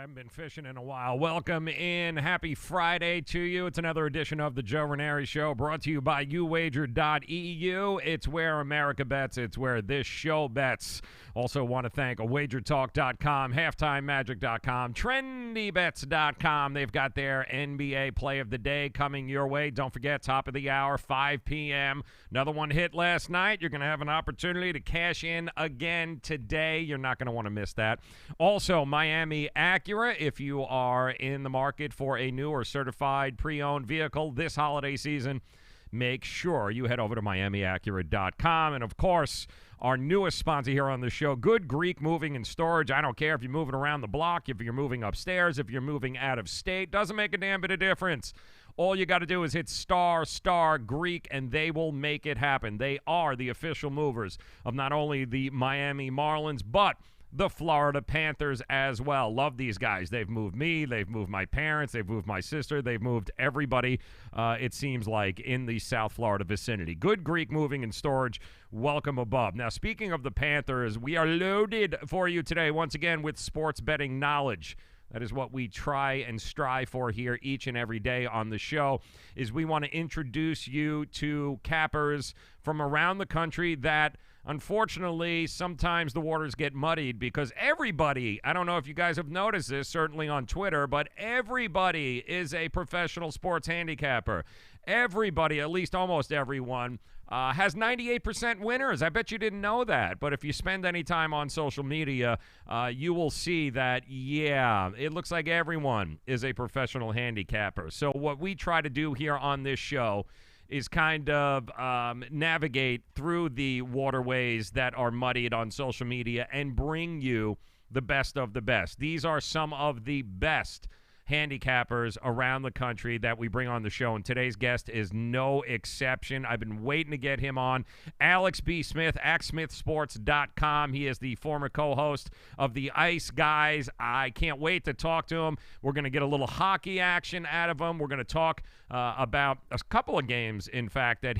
I haven't been fishing in a while. Welcome in. Happy Friday to you. It's another edition of the Joe Raineri Show, brought to you by uwager.eu. It's where America bets. It's where this show bets. Also want to thank wagertalk.com, halftimemagic.com, TrendyBets.com. They've got their NBA play of the day coming your way. Don't forget, top of the hour, 5 p.m. Another one hit last night. You're going to have an opportunity to cash in again today. You're not going to want to miss that. Also, Miami Acura, if you are in the market for a new or certified pre-owned vehicle this holiday season, make sure you head over to miamiacura.com. And, of course, our newest sponsor here on the show, Good Greek Moving and Storage. I don't care if you're moving around the block, if you're moving upstairs, if you're moving out of state. Doesn't make a damn bit of difference. All you got to do is hit star Greek, and they will make it happen. They are the official movers of not only the Miami Marlins, but the Florida Panthers as well. Love these guys. They've moved me. They've moved my parents. They've moved my sister. They've moved everybody, it seems like, in the South Florida vicinity. Good Greek Moving and Storage. Welcome above. Now, speaking of the Panthers, we are loaded for you today, once again, with sports betting knowledge. That is what we try and strive for here each and every day on the show, is we want to introduce you to cappers from around the country that, unfortunately, sometimes the waters get muddied because everybody, I don't know if you guys have noticed this, certainly on Twitter, but everybody is a professional sports handicapper. Everybody, at least almost everyone, has 98% winners. I bet you didn't know that. But if you spend any time on social media, you will see that, yeah, it looks like everyone is a professional handicapper. So what we try to do here on this show is kind of navigate through the waterways that are muddied on social media and bring you the best of the best. These are some of the best handicappers around the country that we bring on the show, and today's guest is no exception. I've been waiting to get him on. Alex B.Smith, AxSmithSports.com. He is the former co-host of the Ice Guys. I can't wait to talk to him. We're going to get a little hockey action out of him. We're going to talk about a couple of games, in fact, that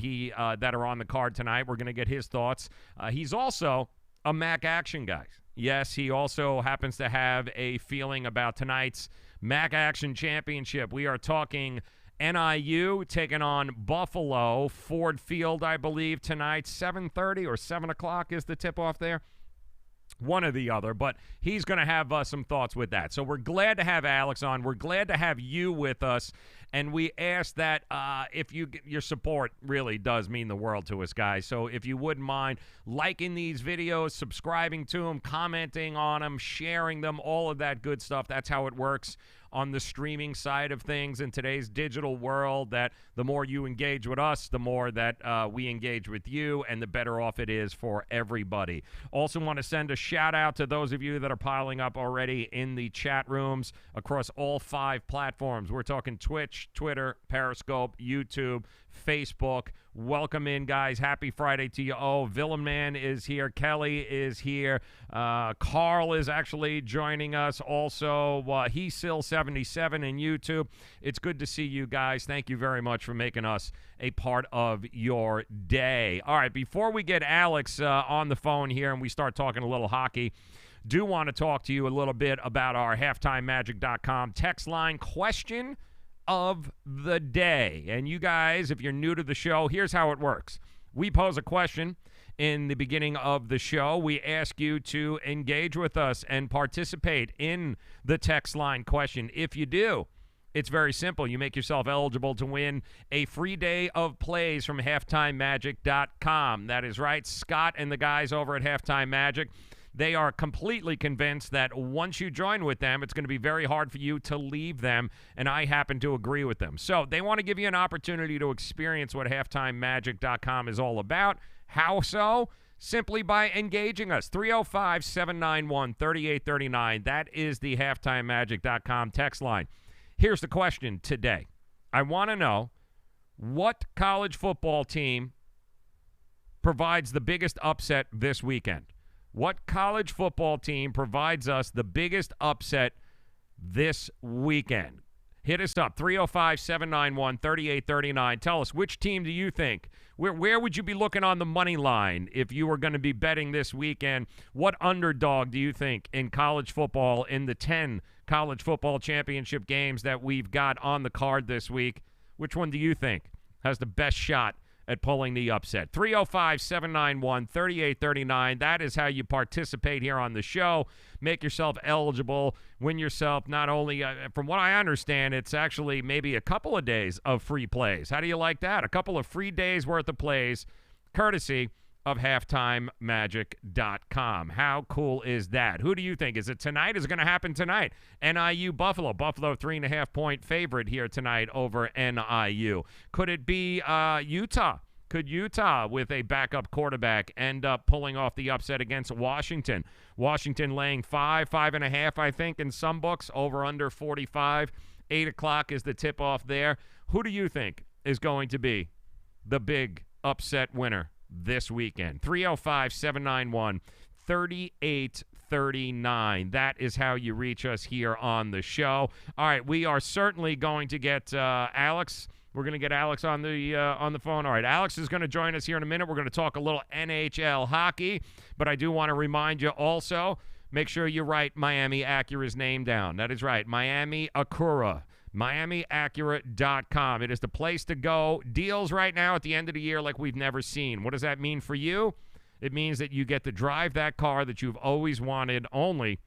that are on the card tonight. We're going to get his thoughts. He's also a MAC action guy. Yes, he also happens to have a feeling about tonight's MAC Action Championship. We are talking NIU taking on Buffalo, Ford Field, I believe, tonight. 7:30 or 7 o'clock is the tip-off there. One or the other, but he's going to have some thoughts with that. So we're glad to have Alex on. We're glad to have you with us, and we ask that if your support really does mean the world to us, guys. So if you wouldn't mind liking these videos, subscribing to them, commenting on them, sharing them, all of that good stuff. That's how it works on the streaming side of things in today's digital world, that the more you engage with us, the more that we engage with you, and the better off it is for everybody. Also want to send a shout out to those of you that are piling up already in the chat rooms across all 5 platforms. We're talking Twitch, Twitter, Periscope, YouTube, Facebook. Welcome in, guys. Happy Friday to you. Oh, Villain is here. Kelly is here. Carl is actually joining us also. He's still 77 in YouTube. It's good to see you guys. Thank you very much for making us a part of your day. All right, before we get Alex on the phone here and we start talking a little hockey, do want to talk to you a little bit about our halftimemagic.com text line question of the day. And you guys, if you're new to the show, here's how it works. We pose a question in the beginning of the show. We ask you to engage with us and participate in the text line question. If you do, it's very simple. You make yourself eligible to win a free day of plays from halftimemagic.com. That is right. Scott and the guys over at Halftime Magic, they are completely convinced that once you join with them, it's going to be very hard for you to leave them, and I happen to agree with them. So they want to give you an opportunity to experience what halftimemagic.com is all about. How so? Simply by engaging us. 305-791-3839. That is the halftimemagic.com text line. Here's the question today. I want to know, what college football team provides the biggest upset this weekend? What college football team provides us the biggest upset this weekend? Hit us up, 305-791-3839. Tell us, which team do you think? Where would you be looking on the money line if you were going to be betting this weekend? What underdog do you think in college football, in the 10 college football championship games that we've got on the card this week? Which one do you think has the best shot at pulling the upset? 305-791-3839. That is how you participate here on the show. Make yourself eligible. Win yourself not only, from what I understand, it's actually maybe a couple of days of free plays. How do you like that? A couple of free days worth of plays, courtesy of halftimemagic.com. How cool is that? Who do you think? Is it tonight? Is it going to happen tonight? NIU Buffalo. Buffalo 3.5-point favorite here tonight over NIU. Could it be Utah? Could Utah, with a backup quarterback, end up pulling off the upset against Washington? Washington laying 5.5, I think, in some books, over under 45. 8 o'clock is the tip-off there. Who do you think is going to be the big upset winner this weekend? 305-791-3839. That is how you reach us here on the show. All right, we are certainly going to get Alex. We're going to get Alex on the phone. All right, Alex is going to join us here in a minute. We're going to talk a little NHL hockey, but I do want to remind you also, make sure you write Miami Acura's name down. That is right, Miami Acura. MiamiAcura.com. It is the place to go. Deals right now at the end of the year like we've never seen. What does that mean for you? It means that you get to drive that car that you've always wanted, only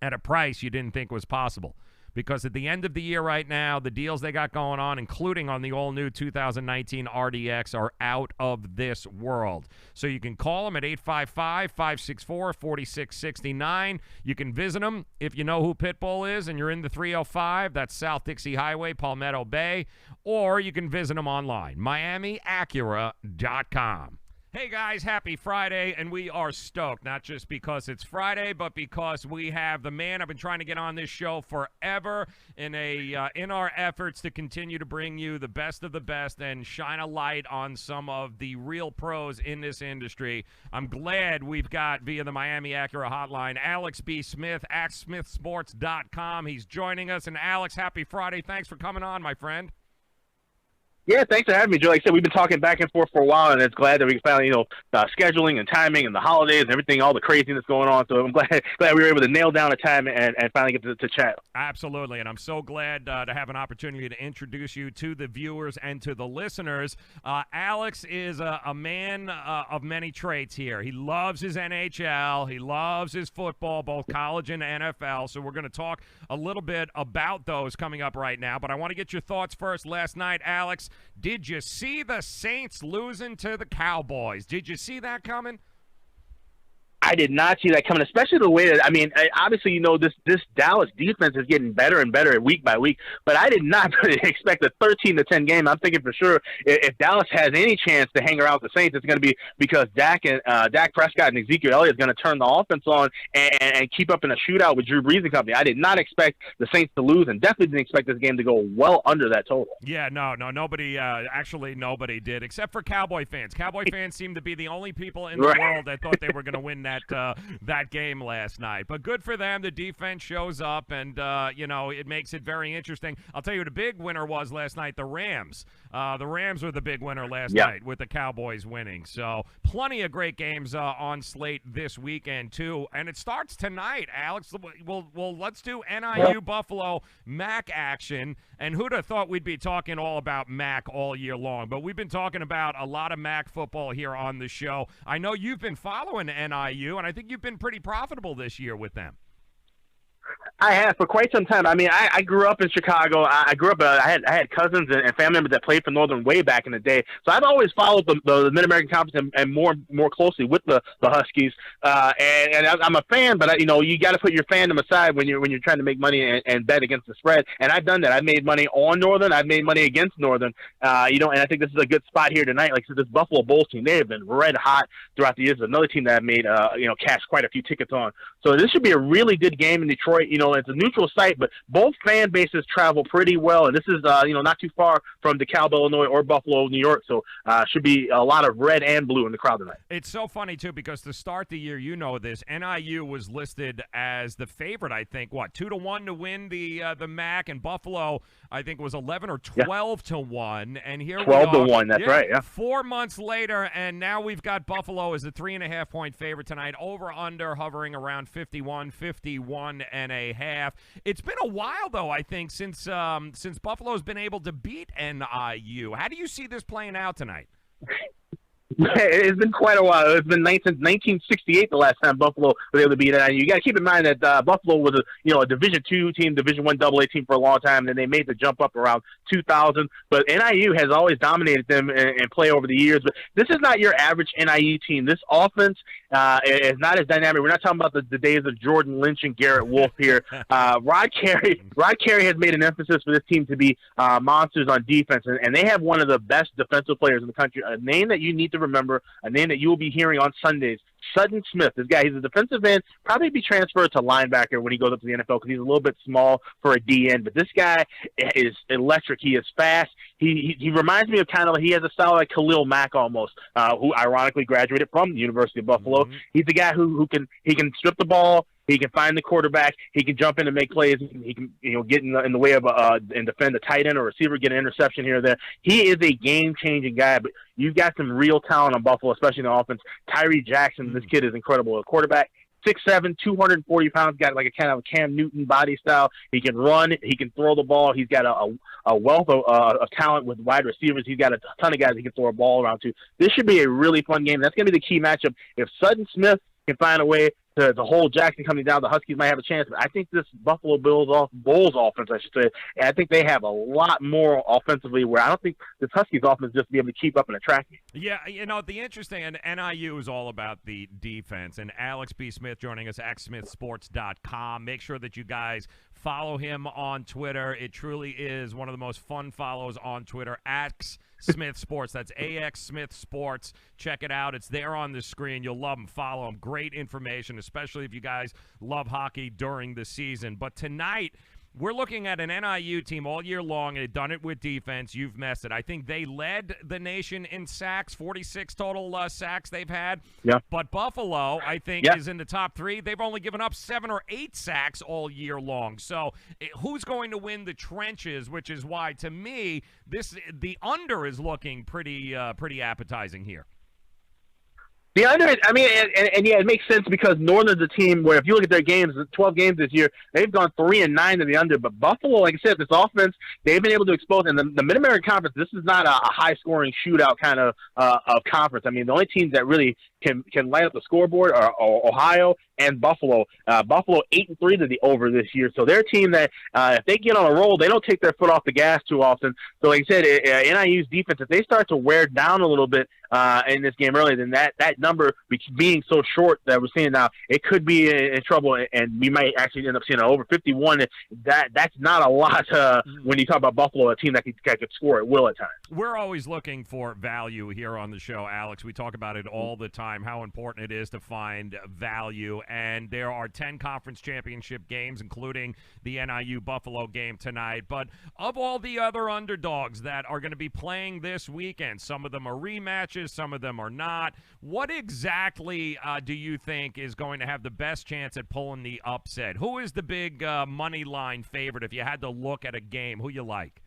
at a price you didn't think was possible. Because at the end of the year right now, the deals they got going on, including on the all-new 2019 RDX, are out of this world. So you can call them at 855-564-4669. You can visit them if you know who Pitbull is and you're in the 305. That's South Dixie Highway, Palmetto Bay. Or you can visit them online, MiamiAcura.com. Hey guys, happy Friday, and we are stoked, not just because it's Friday, but because we have the man I've been trying to get on this show forever in our efforts to continue to bring you the best of the best and shine a light on some of the real pros in this industry. I'm glad we've got, via the Miami Acura hotline, Alex B.Smith at smithsports.com. He's joining us, and Alex, happy Friday. Thanks for coming on, my friend. Yeah, thanks for having me, Joe. Like I said, we've been talking back and forth for a while, and it's glad that we finally, scheduling and timing and the holidays and everything, all the craziness going on. So I'm glad we were able to nail down a time and finally get to chat. Absolutely, and I'm so glad to have an opportunity to introduce you to the viewers and to the listeners. Alex is a man of many traits here. He loves his NHL. He loves his football, both college and NFL. So we're going to talk a little bit about those coming up right now. But I want to get your thoughts first. Last night, Alex, did you see the Saints losing to the Cowboys? Did you see that coming? I did not see that coming, especially the way that, obviously, this Dallas defense is getting better and better week by week, but I did not really expect a 13-10 game. I'm thinking for sure if Dallas has any chance to hang around with the Saints, it's going to be because Dak Prescott and Ezekiel Elliott is going to turn the offense on and keep up in a shootout with Drew Brees and company. I did not expect the Saints to lose, and definitely didn't expect this game to go well under that total. Yeah, no, nobody, actually nobody did, except for Cowboy fans. Cowboy fans seem to be the only people in the world that thought they were going to win that game last night. But good for them. The defense shows up, and, it makes it very interesting. I'll tell you what the big winner was last night, the Rams. The Rams were the big winner last night with the Cowboys winning. So plenty of great games on slate this weekend, too. And it starts tonight, Alex. Well, let's do NIU Buffalo MAC action. And who'd have thought we'd be talking all about MAC all year long? But we've been talking about a lot of MAC football here on the show. I know you've been following NIU, and I think you've been pretty profitable this year with them. I have for quite some time. I grew up in Chicago. I grew up. I had cousins and family members that played for Northern way back in the day. So I've always followed the Mid American Conference and more closely with the Huskies. And I'm a fan, but you got to put your fandom aside when you're trying to make money and bet against the spread. And I've done that. I've made money on Northern. I've made money against Northern. And I think this is a good spot here tonight. Like I said, this Buffalo Bulls team, they have been red hot throughout the years. Another team that I've made cashed quite a few tickets on. So this should be a really good game in Detroit. It's a neutral site, but both fan bases travel pretty well, and this is not too far from DeKalb, Illinois, or Buffalo, New York. So should be a lot of red and blue in the crowd tonight. It's so funny too because to start the year, this NIU was listed as the favorite. I think 2-1 to win the MAC, and Buffalo I think was 11 or 12 to 1, and here 12 we are. to 1. That's right. Yeah. 4 months later, and now we've got Buffalo as a 3.5 point favorite tonight. Over under hovering around 51 and a half. It's been a while though, I think, since Buffalo's been able to beat NIU. How do you see this playing out tonight? It's been quite a while. It's been 1968 the last time Buffalo was able to beat NIU. You got to keep in mind that Buffalo was a Division II team, Division I AA team for a long time, and then they made the jump up around 2000. But NIU has always dominated them in play over the years. But this is not your average NIU team. This offense is not as dynamic. We're not talking about the days of Jordan Lynch and Garrett Wolf here. Rod Carey has made an emphasis for this team to be monsters on defense, and they have one of the best defensive players in the country. A name that you need to remember, a name that you will be hearing on Sundays, Sutton Smith. This guy, he's a defensive end, probably be transferred to linebacker when he goes up to the NFL because he's a little bit small for a DN. But this guy is electric. He is fast. He reminds me of he has a style like Khalil Mack almost, who ironically graduated from the University of Buffalo. Mm-hmm. He's the guy who can strip the ball. He can find the quarterback. He can jump in and make plays. He can get in the way of and defend a tight end or receiver, get an interception here or there. He is a game-changing guy, but you've got some real talent on Buffalo, especially in the offense. Tyree Jackson, this kid is incredible. A quarterback, 6'7", 240 pounds, got like a kind of a Cam Newton body style. He can run. He can throw the ball. He's got a wealth of talent with wide receivers. He's got a ton of guys he can throw a ball around to. This should be a really fun game. That's going to be the key matchup. If Sutton Smith can find a way to hold Jackson coming down, the Huskies might have a chance. But I think this Buffalo Bulls offense, I should say, and I think they have a lot more offensively where I don't think this Huskies offense just be able to keep up and attract me. Yeah, the interesting, and NIU is all about the defense. And Alex B.Smith joining us, xsmithsports.com. Make sure that you guys follow him on Twitter. It truly is one of the most fun follows on Twitter, Smith Sports. That's AX Smith Sports. Check it out. It's there on the screen. You'll love him. Follow him. Great information, especially if you guys love hockey during the season. But tonight, we're looking at an NIU team all year long, and they've done it with defense. You've messed it. I think they led the nation in sacks, 46 total sacks they've had. Yeah. But Buffalo, I think, is in the top 3. They've only given up 7 or 8 sacks all year long. So who's going to win the trenches, which is why, to me, the under is looking pretty appetizing here. The under, it makes sense because Northern's a team where if you look at their games, 12 games this year, they've gone 3-9 to the under. But Buffalo, like I said, this offense, they've been able to expose. And the Mid-American Conference, this is not a high-scoring shootout kind of conference. The only teams that really can light up the scoreboard are Ohio and Buffalo. Buffalo 8-3 to the over this year, so they're a team that if they get on a roll, they don't take their foot off the gas too often. So like I said, NIU's defense, if they start to wear down a little bit in this game early, then that number being so short that we're seeing now, it could be in trouble, and we might actually end up seeing over 51. That's not a lot when you talk about Buffalo, a team that could score at will at times. We're always looking for value here on the show, Alex. We talk about it all the time, how important it is to find value, and there are 10 conference championship games, including the NIU Buffalo game tonight. But of all the other underdogs that are going to be playing this weekend, some of them are rematches, some of them are not. What exactly do you think is going to have the best chance at pulling the upset? Who is the big money line favorite if you had to look at a game? Who you like?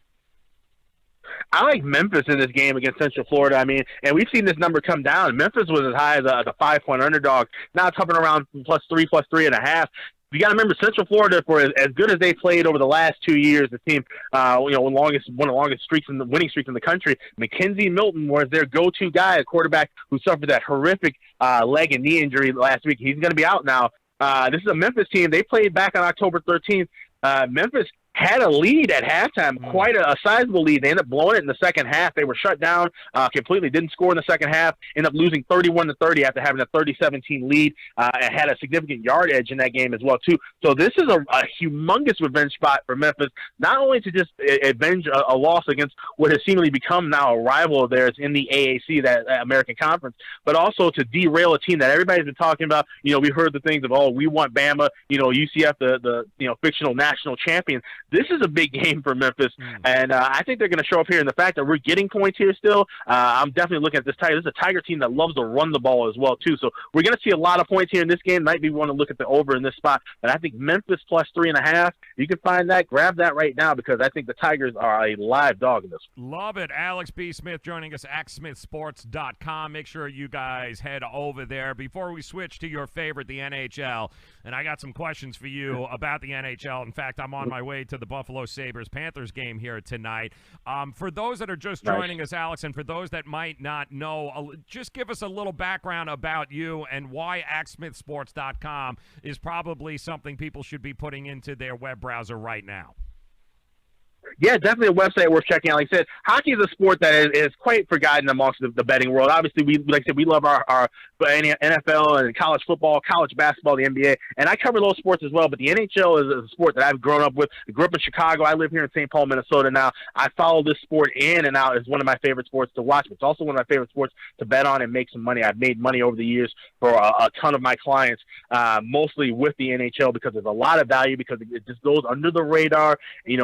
I like Memphis in this game against Central Florida. I mean, and we've seen this number come down. Memphis was as high as a 5-point underdog. Now it's hovering around +3, +3.5. You got to remember, Central Florida, for as good as they played over the last 2 years, the team, one of the longest winning streaks in the country. Mackenzie Milton was their go-to guy, a quarterback who suffered that horrific leg and knee injury last week. He's going to be out now. This is a Memphis team. They played back on October 13th. Memphis had a lead at halftime, quite a sizable lead. They ended up blowing it in the second half. They were shut down completely, didn't score in the second half, ended up losing 31-30 after having a 30-17 lead, and had a significant yard edge in that game as well, too. So this is a humongous revenge spot for Memphis, not only to just avenge a loss against what has seemingly become now a rival of theirs in the AAC, that American Conference, but also to derail a team that everybody's been talking about. We heard the things of, we want Bama, UCF, the fictional national champion. This is a big game for Memphis, and I think they're going to show up here. And the fact that we're getting points here still, I'm definitely looking at this Tiger. This is a Tiger team that loves to run the ball as well, too. So we're going to see a lot of points here in this game. Might be want to look at the over in this spot. But I think Memphis +3.5, you can find that. Grab that right now, because I think the Tigers are a live dog in this one. Love it. Alex B.Smith joining us, AxSmithSports.com. Make sure you guys head over there. Before we switch to your favorite, the NHL, and I got some questions for you about the NHL. In fact, I'm on my way to the Buffalo Sabres-Panthers game here tonight. For those that are just joining us, Alex, and for those that might not know, just give us a little background about you and why AxSmithSports.com is probably something people should be putting into their web browser right now. Yeah, definitely a website worth checking out. Like I said, hockey is a sport that is quite forgotten amongst the betting world. Obviously, we love our NFL and college football, college basketball, the NBA, and I cover those sports as well. But the NHL is a sport that I've grown up with. I grew up in Chicago. I live here in St. Paul, Minnesota now. I follow this sport in and out. It's one of my favorite sports to watch, but it's also one of my favorite sports to bet on and make some money. I've made money over the years for a ton of my clients, mostly with the NHL, because there's a lot of value, because it just goes under the radar, and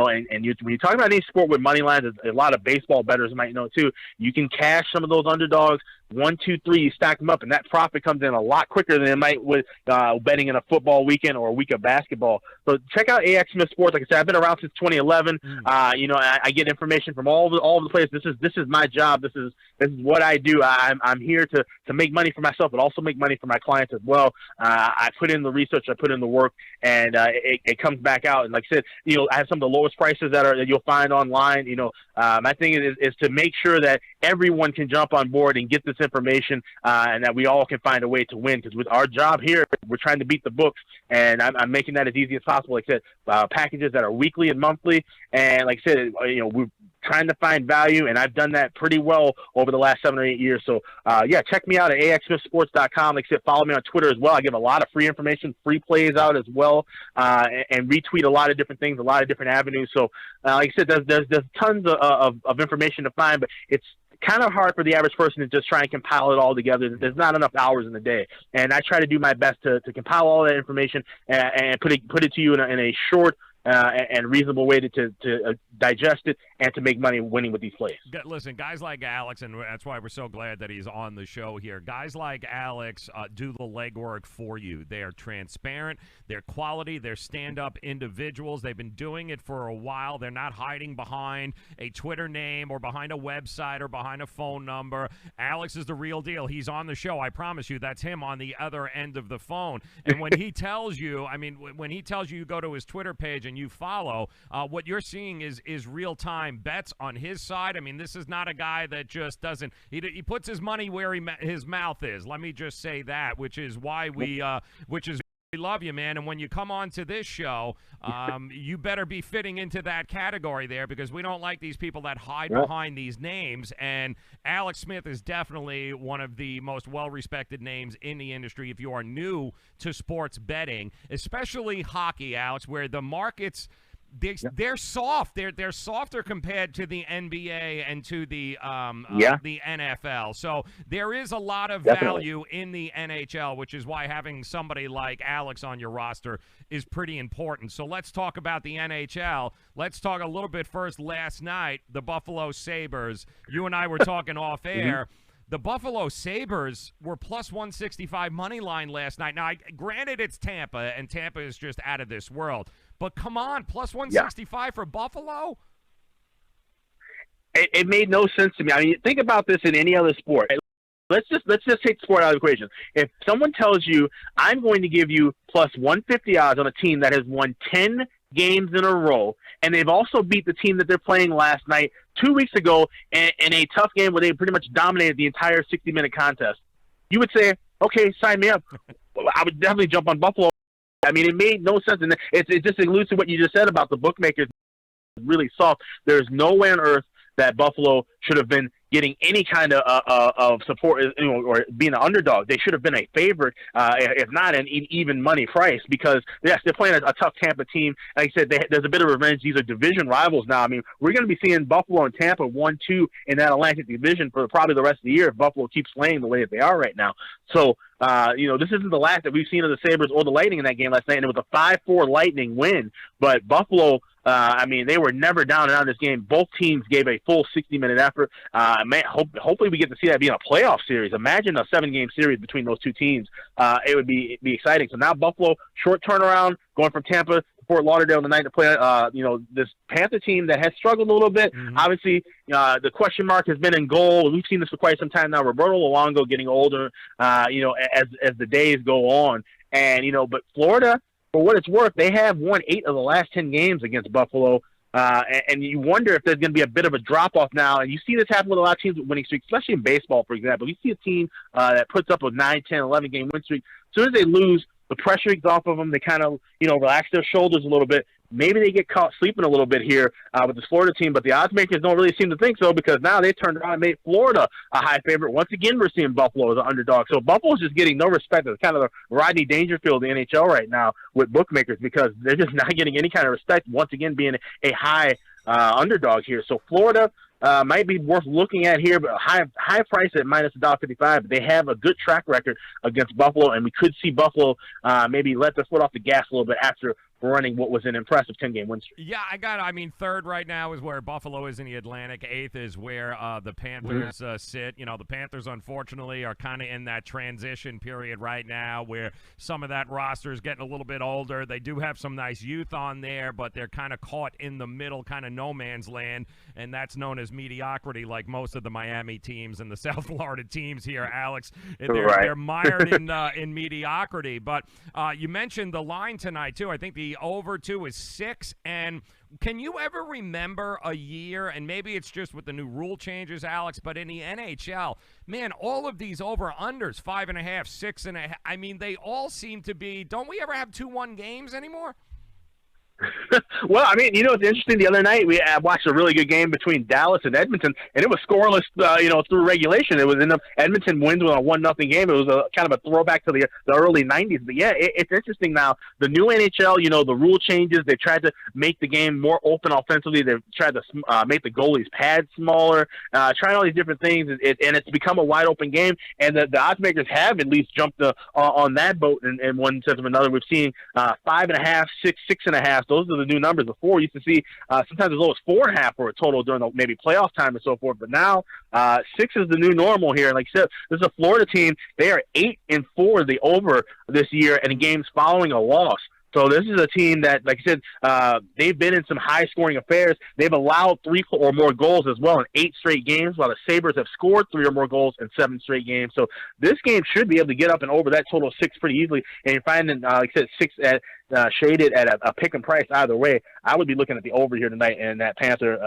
when you talk about any sport with money lines, a lot of baseball bettors might know too, you can cash some of those underdogs 1, 2, 3, you stack them up, and that profit comes in a lot quicker than it might with betting in a football weekend or a week of basketball. So check out AX Smith Sports. Like I said, I've been around since 2011. I get information from all the players. This is my job. This is what I do. I'm here to make money for myself, but also make money for my clients as well. I put in the research, I put in the work, and it comes back out. And like I said, I have some of the lowest prices that you'll find online. My thing is to make sure that everyone can jump on board and get this information, and that we all can find a way to win. Because with our job here, we're trying to beat the books, and I'm making that as easy as possible. Like I said, packages that are weekly and monthly, and like I said, we're trying to find value, and I've done that pretty well over the last 7 or 8 years. So, check me out at axsmithsports.com. Like I said, follow me on Twitter as well. I give a lot of free information, free plays out as well, and retweet a lot of different things, a lot of different avenues. So, like I said, there's tons of information to find, but it's kind of hard for the average person to just try and compile it all together. There's not enough hours in the day, and I try to do my best to compile all that information and put it to you in a short and reasonable way to digest it and to make money winning with these plays. Listen, guys like Alex, and that's why we're so glad that he's on the show here, guys like Alex do the legwork for you. They're transparent, they're quality, they're stand-up individuals. They've been doing it for a while. They're not hiding behind a Twitter name or behind a website or behind a phone number. Alex is the real deal. He's on the show. I promise you, that's him on the other end of the phone. And when he tells you, when he tells you go to his Twitter page and you follow, what you're seeing is real-time bets on his side. This is not a guy that just doesn't, he puts his money where his mouth is. Let me just say that, which is why we We love you, man. And when you come on to this show, you better be fitting into that category there, because we don't like these people that hide behind these names. And Alex Smith is definitely one of the most well-respected names in the industry if you are new to sports betting, especially hockey, Alex, where the markets – they're soft. They're softer compared to the NBA and to the NFL. So there is a lot of value in the NHL, which is why having somebody like Alex on your roster is pretty important. So let's talk about the NHL. Let's talk a little bit first. Last night, the Buffalo Sabres. You and I were talking off air. The Buffalo Sabres were plus 165 money line last night. Now, granted, it's Tampa, and Tampa is just out of this world. But come on, plus 165 for Buffalo? It made no sense to me. I mean, think about this in any other sport. Let's just take sport out of the equation. If someone tells you, I'm going to give you plus 150 odds on a team that has won 10 games in a row, and they've also beat the team that they're playing last night 2 weeks ago in a tough game where they pretty much dominated the entire 60-minute contest, you would say, okay, sign me up. I would definitely jump on Buffalo. I mean, it made no sense. And it just alludes to what you just said about the bookmakers. Really soft. There's no way on earth that Buffalo should have been getting any kind of support, or being an underdog. They should have been a favorite, if not an even money price, because, yes, they're playing a tough Tampa team. Like I said, there's a bit of revenge. These are division rivals now. I mean, we're going to be seeing Buffalo and Tampa 1-2 in that Atlantic division for probably the rest of the year if Buffalo keeps playing the way that they are right now. So, this isn't the last that we've seen of the Sabres or the Lightning in that game last night, and it was a 5-4 Lightning win. But Buffalo, I mean, they were never down and out in this game. Both teams gave a full 60-minute effort. Man, hopefully we get to see that being a playoff series. Imagine a 7-game series between those two teams. It would be exciting. So now Buffalo, short turnaround, going from Tampa to Fort Lauderdale tonight to play, this Panther team that has struggled a little bit. Obviously, the question mark has been in goal. We've seen this for quite some time now. Roberto Luongo getting older, as the days go on. And, but Florida, for what it's worth, they have won 8 of the last 10 games against Buffalo. And you wonder if there's going to be a bit of a drop-off now. And you see this happen with a lot of teams with winning streaks, especially in baseball, for example. You see a team that puts up a 9, 10, 11-game win streak. As soon as they lose, the pressure is off of them. They kind of, relax their shoulders a little bit. Maybe they get caught sleeping a little bit here with this Florida team, but the odds makers don't really seem to think so, because now they turned around and made Florida a high favorite. Once again, we're seeing Buffalo as an underdog. So Buffalo's just getting no respect. It's kind of the Rodney Dangerfield of the NHL right now with bookmakers, because they're just not getting any kind of respect, once again being a high underdog here. So Florida might be worth looking at here, but high price at minus $1.55. But they have a good track record against Buffalo, and we could see Buffalo maybe let their foot off the gas a little bit after running what was an impressive 10-game win streak. Yeah, I mean, third right now is where Buffalo is in the Atlantic. Eighth is where the Panthers sit. The Panthers, unfortunately, are kind of in that transition period right now where some of that roster is getting a little bit older. They do have some nice youth on there, but they're kind of caught in the middle, kind of no man's land, and that's known as mediocrity, like most of the Miami teams and the South Florida teams here, Alex. They're mired in mediocrity. But you mentioned the line tonight, too. I think the over 2 is 6. And can you ever remember a year, and maybe it's just with the new rule changes, Alex, but in the NHL, man, all of these over-unders, 5.5, 6.5, I mean, they all seem to be, don't we ever have 2-1 games anymore? Well, I mean, it's interesting. The other night we watched a really good game between Dallas and Edmonton, and it was scoreless, through regulation. It was Edmonton wins with a 1-0 game. It was a kind of a throwback to the early 90s. But yeah, it's interesting now. The new NHL, the rule changes. They've tried to make the game more open offensively. They've tried to make the goalies' pads smaller, trying all these different things, and it's become a wide open game. And the odds makers have at least jumped on that boat in one sense or another. We've seen 5.5, 6, 6.5. Those are the new numbers. Before, we used to see sometimes as low as 4.5 for a total during the maybe playoff time and so forth. But now 6 is the new normal here. And like I said, this is a Florida team. They are 8-4 the over this year in games following a loss. So this is a team that, like I said, they've been in some high-scoring affairs. They've allowed 3 or more goals as well in 8 straight games, while the Sabres have scored 3 or more goals in 7 straight games. So this game should be able to get up and over that total of 6 pretty easily. And you're finding, like I said, 6 at shaded at a pick and price either way, I would be looking at the over here tonight in that Panther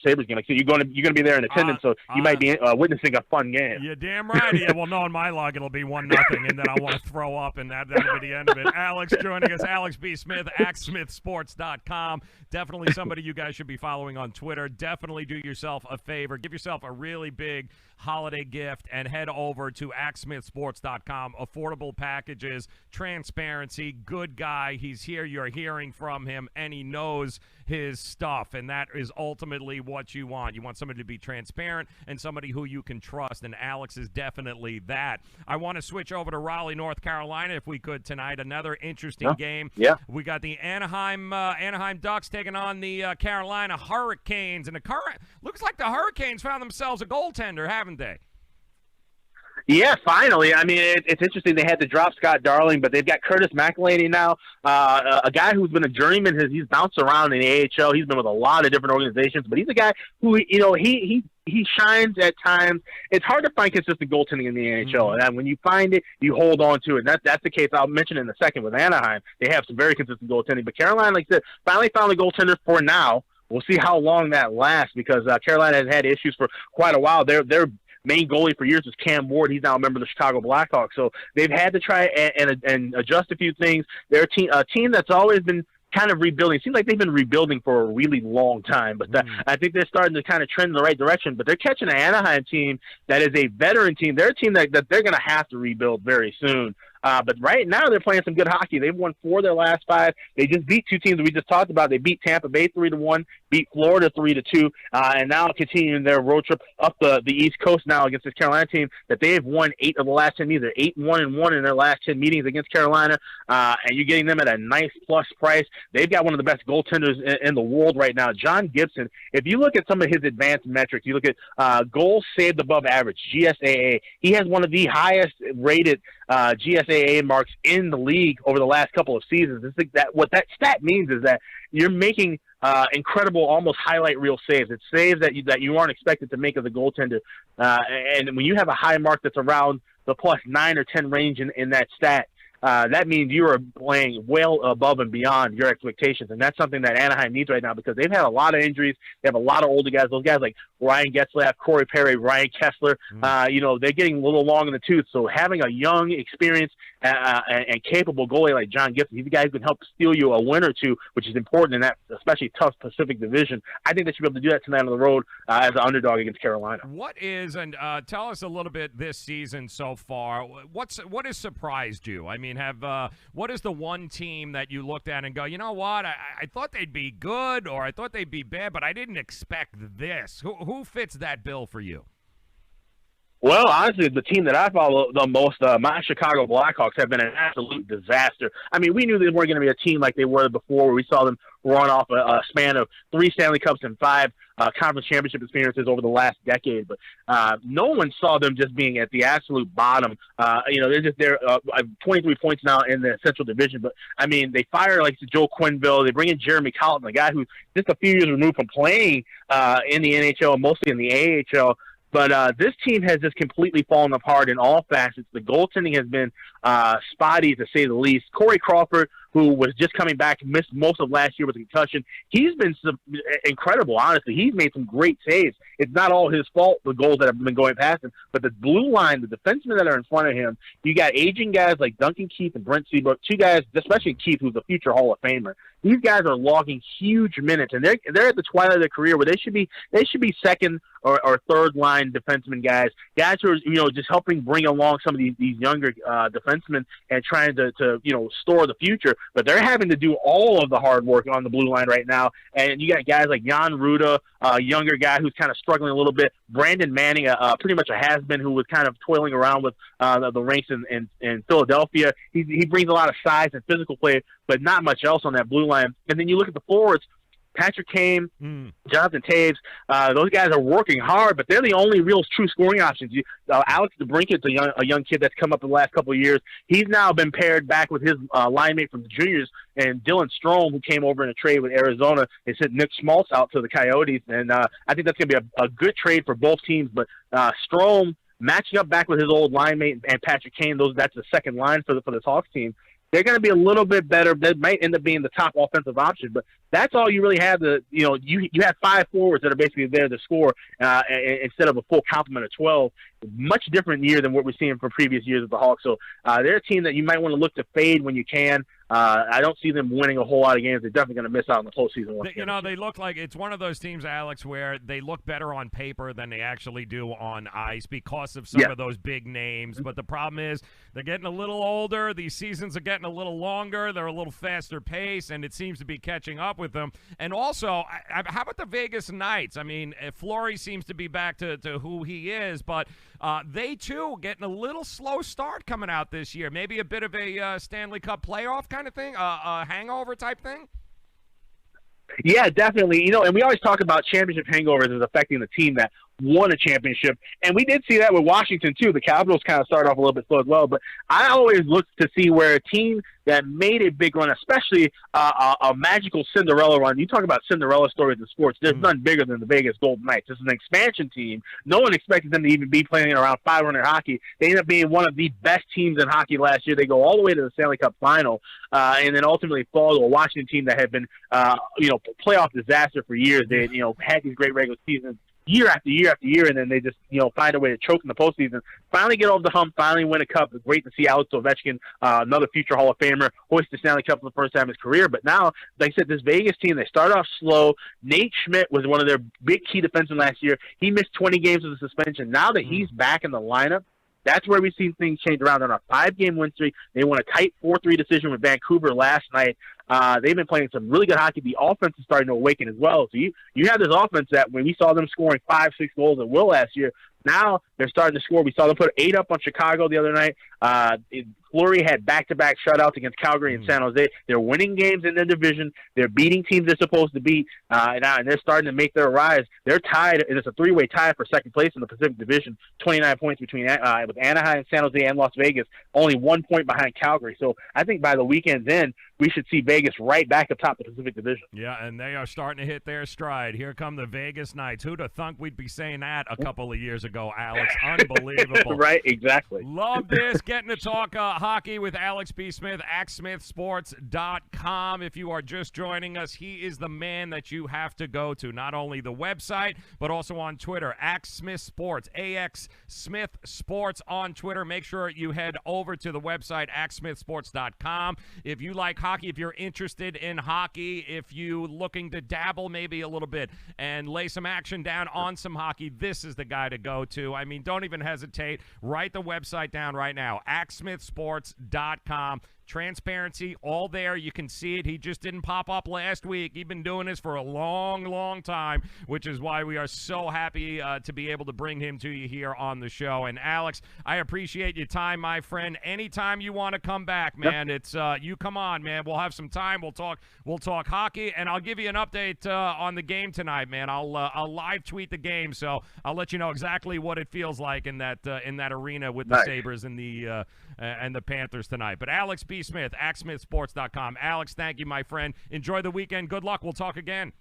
Sabres game. Like, so you're going to be there in attendance, so you might be witnessing a fun game. You're damn right. Yeah, well, no, in my log it'll be 1-0, and then I want to throw up, and that'll be the end of it. Alex joining us, Alex B.Smith, AxSmithSports.com. Definitely somebody you guys should be following on Twitter. Definitely do yourself a favor. Give yourself a really big holiday gift and head over to AxSmithSports.com. Affordable packages, transparency, good guy. He's here. You're hearing from him, and he knows his stuff, and that is ultimately what you want. You want somebody to be transparent and somebody who you can trust, and Alex is definitely that. I want to switch over to Raleigh, North Carolina, if we could tonight. Another interesting game. Yeah. We got the Anaheim Ducks taking on the Carolina Hurricanes, and looks like the Hurricanes found themselves a goaltender, haven't they? Yeah, finally. I mean, it's interesting. They had to drop Scott Darling, but they've got Curtis McElhaney now, a guy who's been a journeyman. He's bounced around in the AHL. He's been with a lot of different organizations, but he's a guy who, he shines at times. It's hard to find consistent goaltending in the NHL, and when you find it, you hold on to it. And that's the case. I'll mention in a second with Anaheim. They have some very consistent goaltending, but Carolina, like I said, finally found a goaltender for now. We'll see how long that lasts because Carolina has had issues for quite a while. Their main goalie for years was Cam Ward. He's now a member of the Chicago Blackhawks. So they've had to try and adjust a few things. They're a team that's always been kind of rebuilding. It seems like they've been rebuilding for a really long time, but I think they're starting to kind of trend in the right direction. But they're catching an Anaheim team that is a veteran team. They're a team that they're going to have to rebuild very soon. But right now they're playing some good hockey. They've won 4 of their last 5. They just beat 2 teams that we just talked about. They beat Tampa Bay 3-1, beat Florida 3-2, and now continuing their road trip up the East Coast now against this Carolina team that they have won 8 of the last 10 meetings. They're 8-1-1 in their last 10 meetings against Carolina, and you're getting them at a nice plus price. They've got one of the best goaltenders in the world right now, John Gibson. If you look at some of his advanced metrics, you look at goals saved above average, GSAA. He has one of the highest rated GSAA marks in the league over the last couple of seasons. What that stat means is that you're making incredible, almost highlight reel saves. It's saves that you aren't expected to make as a goaltender. And when you have a high mark that's around the plus 9 or 10 range in that stat, that means you are playing well above and beyond your expectations, and that's something that Anaheim needs right now because they've had a lot of injuries. They have a lot of older guys. Those guys like Ryan Getzlaf, Corey Perry, Ryan Kessler, they're getting a little long in the tooth. So having a young, experienced, and capable goalie like John Gibson, he's a guy who can help steal you a win or two, which is important in that especially tough Pacific Division. I think they should be able to do that tonight on the road as an underdog against Carolina. What is, and tell us a little bit this season so far, what has surprised you? I mean, what is the one team that you looked at and go, you know what, I thought they'd be good or I thought they'd be bad, but I didn't expect this. Who fits that bill for you? Well, honestly, the team that I follow the most, my Chicago Blackhawks, have been an absolute disaster. I mean, we knew they weren't going to be a team like they were before, where we saw them run off a span of 3 Stanley Cups and 5 conference championship experiences over the last decade. But no one saw them just being at the absolute bottom. They're 23 points now in the Central Division. But, I mean, they fire like Joe Quenneville. They bring in Jeremy Colleton, a guy who's just a few years removed from playing in the NHL, mostly in the AHL. But this team has just completely fallen apart in all facets. The goaltending has been spotty, to say the least. Corey Crawford, who was just coming back, missed most of last year with a concussion. He's been incredible, honestly. He's made some great saves. It's not all his fault, the goals that have been going past him. But the blue line, the defensemen that are in front of him, you got aging guys like Duncan Keith and Brent Seabrook, 2 guys, especially Keith, who's a future Hall of Famer. These guys are logging huge minutes, and they're at the twilight of their career where they should be second or third line defenseman guys who are just helping bring along some of these younger defensemen and trying to store the future. But they're having to do all of the hard work on the blue line right now. And you got guys like Jan Ruda, a younger guy who's kind of struggling a little bit. Brandon Manning, pretty much a has-been who was kind of toiling around with the ranks in Philadelphia. He brings a lot of size and physical play, but not much else on that blue line. And then you look at the forwards, Patrick Kane, Jonathan Taves, those guys are working hard, but they're the only real true scoring options. Alex DeBrinket's a young kid that's come up in the last couple of years. He's now been paired back with his line mate from the juniors, and Dylan Strome, who came over in a trade with Arizona. They sent Nick Schmaltz out to the Coyotes, and I think that's going to be a good trade for both teams. But Strome matching up back with his old line mate and Patrick Kane, that's the second line for this Hawks team. they're going to be a little bit better. They might end up being the top offensive option, but that's all you really have. You have 5 forwards that are basically there to score instead of a full complement of 12. Much different year than what we're seeing from previous years of the Hawks. So they're a team that you might want to look to fade when you can. I don't see them winning a whole lot of games. They're definitely going to miss out on the postseason. They look like it's one of those teams, Alex, where they look better on paper than they actually do on ice because of some of those big names. But the problem is they're getting a little older. These seasons are getting a little longer. They're a little faster pace, and it seems to be catching up with them. And also, how about the Vegas Knights? I mean, Fleury seems to be back to who he is, but they, too, getting a little slow start coming out this year. Maybe a bit of a Stanley Cup playoff kind of thing, a hangover type thing? Yeah, definitely. And we always talk about championship hangovers as affecting the team that won a championship. And we did see that with Washington, too. The Capitals kind of started off a little bit slow as well. But I always look to see where a team that made a big run, especially a magical Cinderella run. You talk about Cinderella stories in sports. There's none bigger than the Vegas Golden Knights. This is an expansion team. No one expected them to even be playing around 500 hockey. They ended up being one of the best teams in hockey last year. They go all the way to the Stanley Cup final and then ultimately fall to a Washington team that had been, playoff disaster for years. They, had these great regular seasons year after year after year, and then they just, find a way to choke in the postseason. Finally get over the hump, finally win a cup. It's great to see Alex Ovechkin, another future Hall of Famer, hoist the Stanley Cup for the first time in his career. But now, like I said, this Vegas team, they started off slow. Nate Schmidt was one of their big key defensemen last year. He missed 20 games with a suspension. Now that he's back in the lineup, that's where we've seen things change around. On a 5-game win streak, they won a tight 4-3 decision with Vancouver last night. They've been playing some really good hockey. The offense is starting to awaken as well. So you have this offense that when we saw them scoring 5-6 goals at will last year, now they're starting to score. We saw them put 8 up on Chicago the other night. Fleury had back-to-back shutouts against Calgary and San Jose. They're winning games in their division. They're beating teams they're supposed to beat, and they're starting to make their rise. They're tied, and it's a 3-way tie for second place in the Pacific Division, 29 points between with Anaheim, San Jose, and Las Vegas, only 1 point behind Calgary. So I think by the weekend's end, we should see Vegas right back atop the Pacific Division. Yeah, and they are starting to hit their stride. Here come the Vegas Knights. Who'd have thunk we'd be saying that a couple of years ago, Alex? Unbelievable. Right, exactly. Love this. Getting to talk hockey with Alex B.Smith, AxSmithSports.com. If you are just joining us, he is the man that you have to go to. Not only the website, but also on Twitter, AxSmith Sports, AX Smith Sports on Twitter. Make sure you head over to the website, AxSmithSports.com. If you like hockey, if you're interested in hockey, if you looking to dabble maybe a little bit and lay some action down on some hockey, this is the guy to go to. I mean, don't even hesitate. Write the website down right now, AxSmithSports.com. Transparency, all there. You can see it. He just didn't pop up last week. He's been doing this for a long, long time, which is why we are so happy to be able to bring him to you here on the show. And, Alex, I appreciate your time, my friend. Anytime you want to come back, man, it's you come on, man. We'll have some time. We'll talk hockey, and I'll give you an update on the game tonight, man. I'll live tweet the game, so I'll let you know exactly what it feels like in that arena with the Sabres and the Panthers tonight. But Alex B. Smith, AxSmithSports.com. Alex, thank you, my friend. Enjoy the weekend. Good luck. We'll talk again.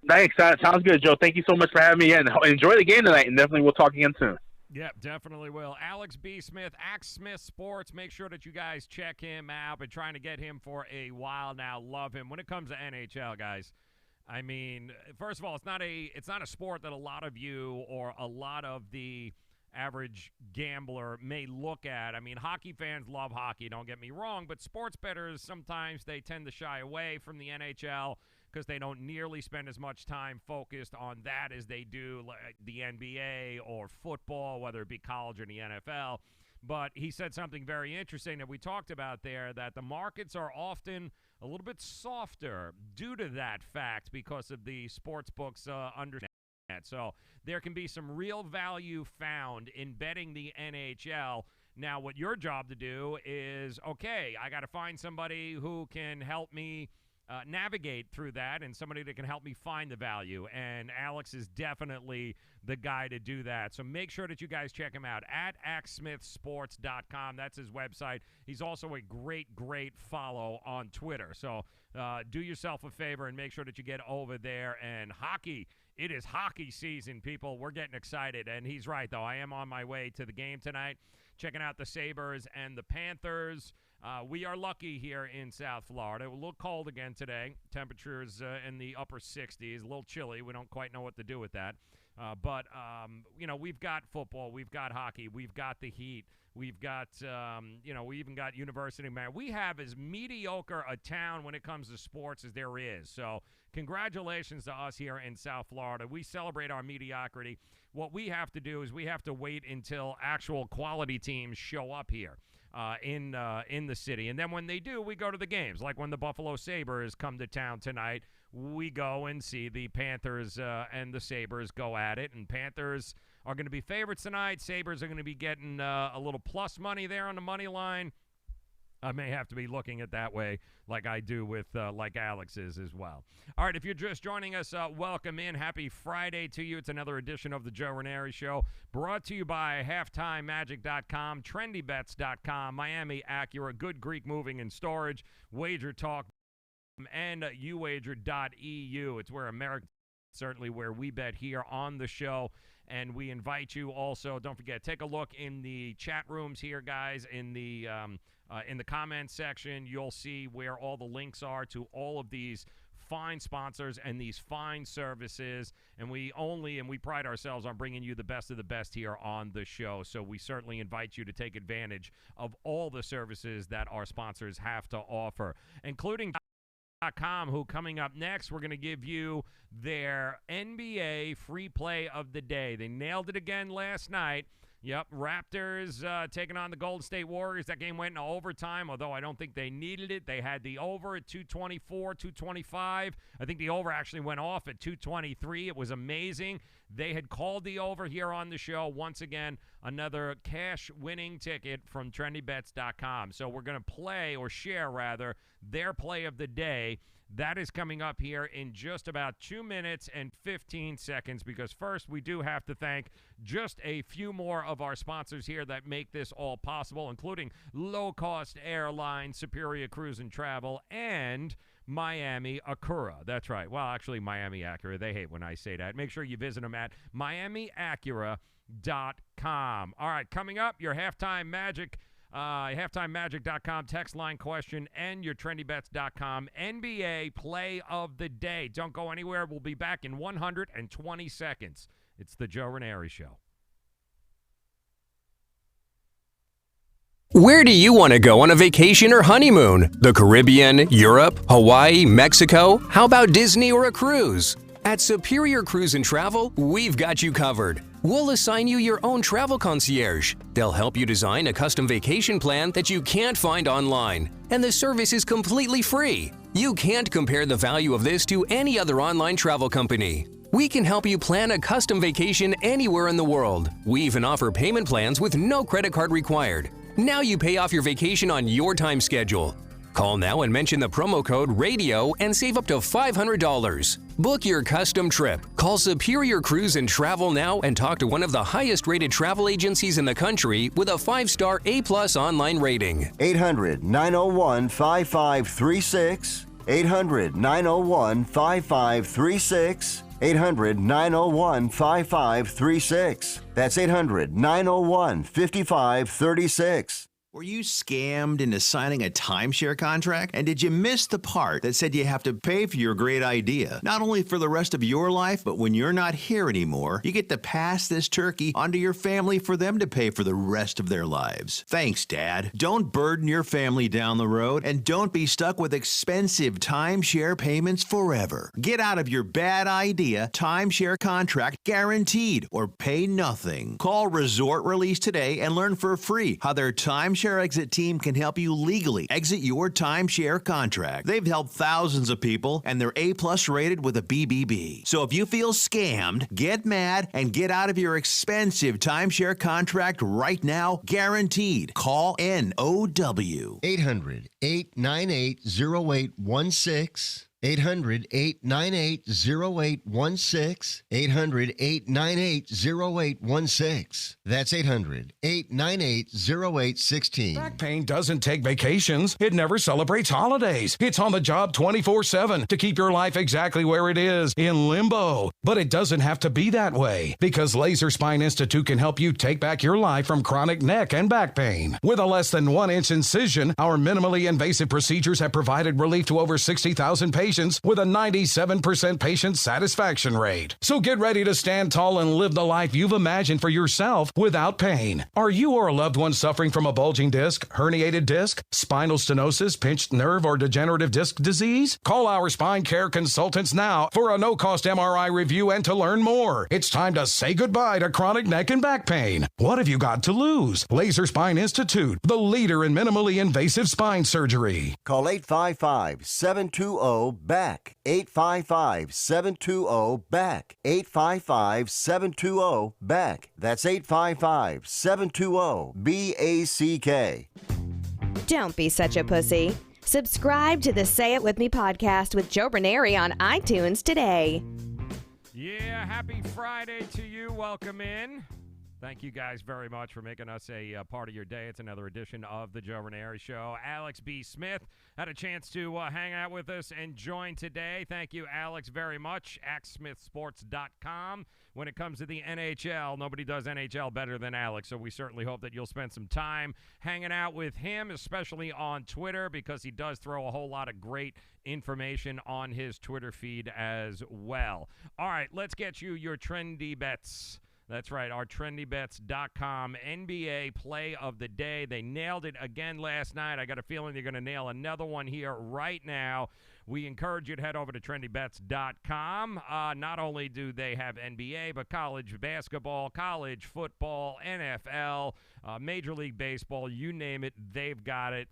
Thanks. Sounds good, Joe. Thank you so much for having me in. Enjoy the game tonight, and definitely we'll talk again soon. Yeah, definitely will. Alex B. Smith, AxSmith Sports. Make sure that you guys check him out. Been trying to get him for a while now. Love him. When it comes to NHL, guys, I mean, first of all, it's not a sport that a lot of you or a lot of the average gambler may look at. I mean, hockey fans love hockey, don't get me wrong, but sports bettors, sometimes they tend to shy away from the NHL because they don't nearly spend as much time focused on that as they do like the NBA or football, whether it be college or the NFL. But he said something very interesting that we talked about there, that the markets are often a little bit softer due to that fact because of the sports books understanding. So there can be some real value found in betting the NHL. Now, what your job to do is, okay, I got to find somebody who can help me navigate through that and somebody that can help me find the value. And Alex is definitely the guy to do that. So make sure that you guys check him out at AxSmithSports.com. That's his website. He's also a great, great follow on Twitter. So do yourself a favor and make sure that you get over there. And hockey It is hockey season, people. We're getting excited. And he's right, though. I am on my way to the game tonight, checking out the Sabres and the Panthers. We are lucky here in South Florida. A little cold again today. Temperatures in the upper 60s. A little chilly. We don't quite know what to do with that. But we've got football. We've got hockey. We've got the Heat. We've got, we even got University Man. We have as mediocre a town when it comes to sports as there is. So congratulations to us here in South Florida. We celebrate our mediocrity. What we have to do is we have to wait until actual quality teams show up here in the city. And then when they do, we go to the games. Like when the Buffalo Sabres come to town tonight, we go and see the Panthers and the Sabres go at it. And Panthers are going to be favorites tonight. Sabres are going to be getting a little plus money there on the money line. I may have to be looking at that way like I do with like Alex is as well. All right, if you're just joining us, welcome in. Happy Friday to you. It's another edition of the Joe Raineri Show, brought to you by HalftimeMagic.com, TrendyBets.com, Miami Acura, Good Greek Moving and Storage, Wager Talk, and YAHOO. It's where America, certainly where we bet here on the show. And we invite you also, don't forget, take a look in the chat rooms here, guys, in the comments section. You'll see where all the links are to all of these fine sponsors and these fine services. And we pride ourselves on bringing you the best of the best here on the show. So we certainly invite you to take advantage of all the services that our sponsors have to offer, including who coming up next, we're going to give you their NBA free play of the day. They nailed it again last night. Yep, Raptors taking on the Golden State Warriors. That game went into overtime, although I don't think they needed it. They had the over at 224, 225. I think the over actually went off at 223. It was amazing. They had called the over here on the show. Once again, another cash-winning ticket from TrendyBets.com. So we're going to play, or share rather, their play of the day. That is coming up here in just about 2 minutes and 15 seconds, because first we do have to thank just a few more of our sponsors here that make this all possible, including low-cost airlines, Superior Cruise and Travel, and Miami Acura. That's right. Well, actually, Miami Acura. They hate when I say that. Make sure you visit them at MiamiAcura.com. All right, coming up, your Halftime Magic, HalftimeMagic.com text line question, and your TrendyBets.com NBA play of the day. Don't go anywhere. We'll be back in 120 seconds. It's the Joe Raineri Show. Where do you want to go on a vacation or honeymoon? The Caribbean, Europe, Hawaii, Mexico? How about Disney or a cruise? At Superior Cruise and Travel, we've got you covered. We'll assign you your own travel concierge. They'll help you design a custom vacation plan that you can't find online. And the service is completely free. You can't compare the value of this to any other online travel company. We can help you plan a custom vacation anywhere in the world. We even offer payment plans with no credit card required. Now you pay off your vacation on your time schedule. Call now and mention the promo code RADIO and save up to $500. Book your custom trip. Call Superior Cruise and Travel now and talk to one of the highest rated travel agencies in the country with a 5-star A+ online rating. 800-901-5536. 800-901-5536. 800-901-5536. That's 800-901-5536. Were you scammed into signing a timeshare contract? And did you miss the part that said you have to pay for your great idea? Not only for the rest of your life, but when you're not here anymore, you get to pass this turkey onto your family for them to pay for the rest of their lives. Thanks, Dad. Don't burden your family down the road, and don't be stuck with expensive timeshare payments forever. Get out of your bad idea timeshare contract guaranteed, or pay nothing. Call Resort Release today and learn for free how their timeshare exit team can help you legally exit your timeshare contract. They've helped thousands of people, and they're A+ rated with a BBB. So if you feel scammed, get mad and get out of your expensive timeshare contract right now, guaranteed. Call NOW. 800-898-0816. 800-898-0816. 800-898-0816. That's 800-898-0816. Back pain doesn't take vacations. It never celebrates holidays. It's on the job 24/7 to keep your life exactly where it is, in limbo. But it doesn't have to be that way, because Laser Spine Institute can help you take back your life from chronic neck and back pain. With a less than 1-inch incision, our minimally invasive procedures have provided relief to over 60,000 patients with a 97% patient satisfaction rate. So get ready to stand tall and live the life you've imagined for yourself without pain. Are you or a loved one suffering from a bulging disc, herniated disc, spinal stenosis, pinched nerve, or degenerative disc disease? Call our spine care consultants now for a no-cost MRI review and to learn more. It's time to say goodbye to chronic neck and back pain. What have you got to lose? Laser Spine Institute, the leader in minimally invasive spine surgery. Call 855-720-BACK. 855-720-BACK. 855-720-BACK. That's 855-720-BACK. Don't be such a pussy. Subscribe to the Say It With Me podcast with Joe Raineri on iTunes today. Yeah, happy Friday to you. Welcome in. Thank you guys very much for making us a part of your day. It's another edition of the Joe Raineri Show. Alex B.Smith had a chance to hang out with us and join today. Thank you, Alex, very much. AxSmithSports.com. When it comes to the NHL, nobody does NHL better than Alex, so we certainly hope that you'll spend some time hanging out with him, especially on Twitter, because he does throw a whole lot of great information on his Twitter feed as well. All right, let's get you your trendy bets. That's right, our TrendyBets.com NBA play of the day. They nailed it again last night. I got a feeling they're going to nail another one here right now. We encourage you to head over to TrendyBets.com. Not only do they have NBA, but college basketball, college football, NFL, Major League Baseball, you name it, they've got it.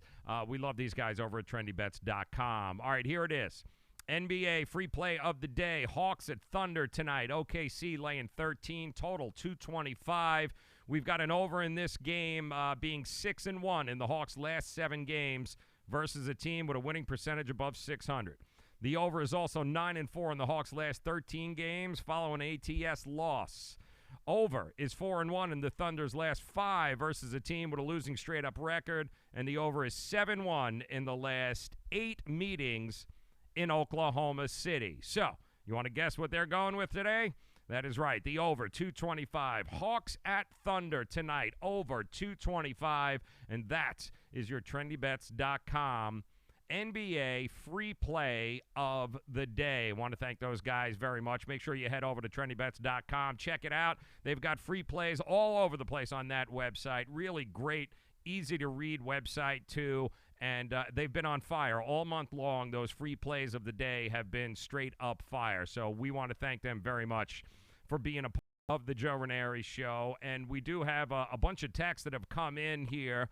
We love these guys over at TrendyBets.com. All right, here it is. NBA free play of the day. Hawks at Thunder tonight. OKC laying 13, total 225. We've got an over in this game being 6-1 in the Hawks' last 7 games versus a team with a winning percentage above 600. The over is also 9-4 in the Hawks' last 13 games following an ATS loss. Over is 4-1 in the Thunder's last 5 versus a team with a losing straight-up record, and the over is 7-1 in the last 8 meetings in Oklahoma City. So, you want to guess what they're going with today? That is right, the over, 225. Hawks at Thunder tonight, over 225, and that is your TrendyBets.com NBA free play of the day. I want to thank those guys very much. Make sure you head over to TrendyBets.com. Check it out. They've got free plays all over the place on that website. Really great, easy-to-read website, too. And they've been on fire all month long. Those free plays of the day have been straight up fire. So we want to thank them very much for being a part of the Joe Raineri Show. And we do have a bunch of texts that have come in here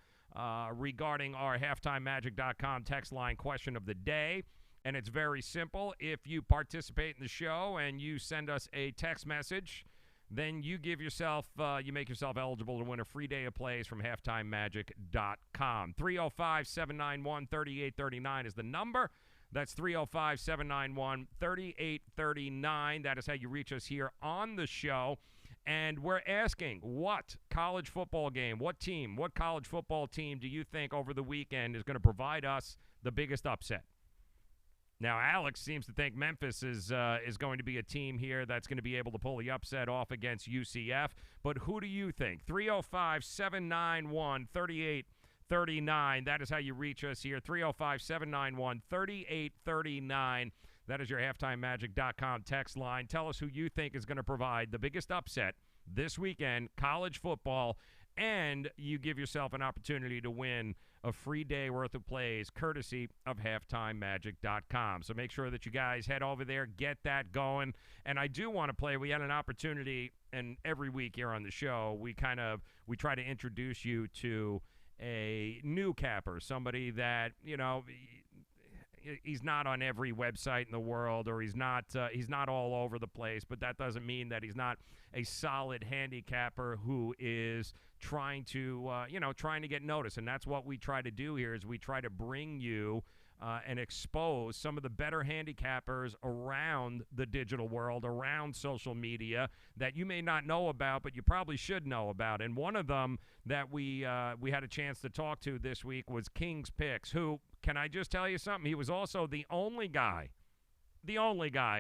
regarding our HalftimeMagic.com text line question of the day. And it's very simple. If you participate in the show and you send us a text message, then you give yourself, you make yourself eligible to win a free day of plays from HalftimeMagic.com. 305-791-3839 is the number. That's 305-791-3839. That is how you reach us here on the show. And we're asking, what college football game, what team, what college football team do you think over the weekend is going to provide us the biggest upset? Now, Alex seems to think Memphis is going to be a team here that's going to be able to pull the upset off against UCF. But who do you think? 305-791-3839. That is how you reach us here. 305-791-3839. That is your HalftimeMagic.com text line. Tell us who you think is going to provide the biggest upset this weekend, college football, and you give yourself an opportunity to win a free day worth of plays courtesy of HalftimeMagic.com. So make sure that you guys head over there, get that going. And I do want to play. We had an opportunity, and every week here on the show, we try to introduce you to a new capper, somebody that, you know, he's not on every website in the world, or he's not all over the place, but that doesn't mean that he's not a solid handicapper who is trying to get noticed. And that's what we try to do here, is we try to bring you and expose some of the better handicappers around the digital world, around social media that you may not know about, but you probably should know about. And one of them that we had a chance to talk to this week was King's Picks, who, can I just tell you something? He was also the only guy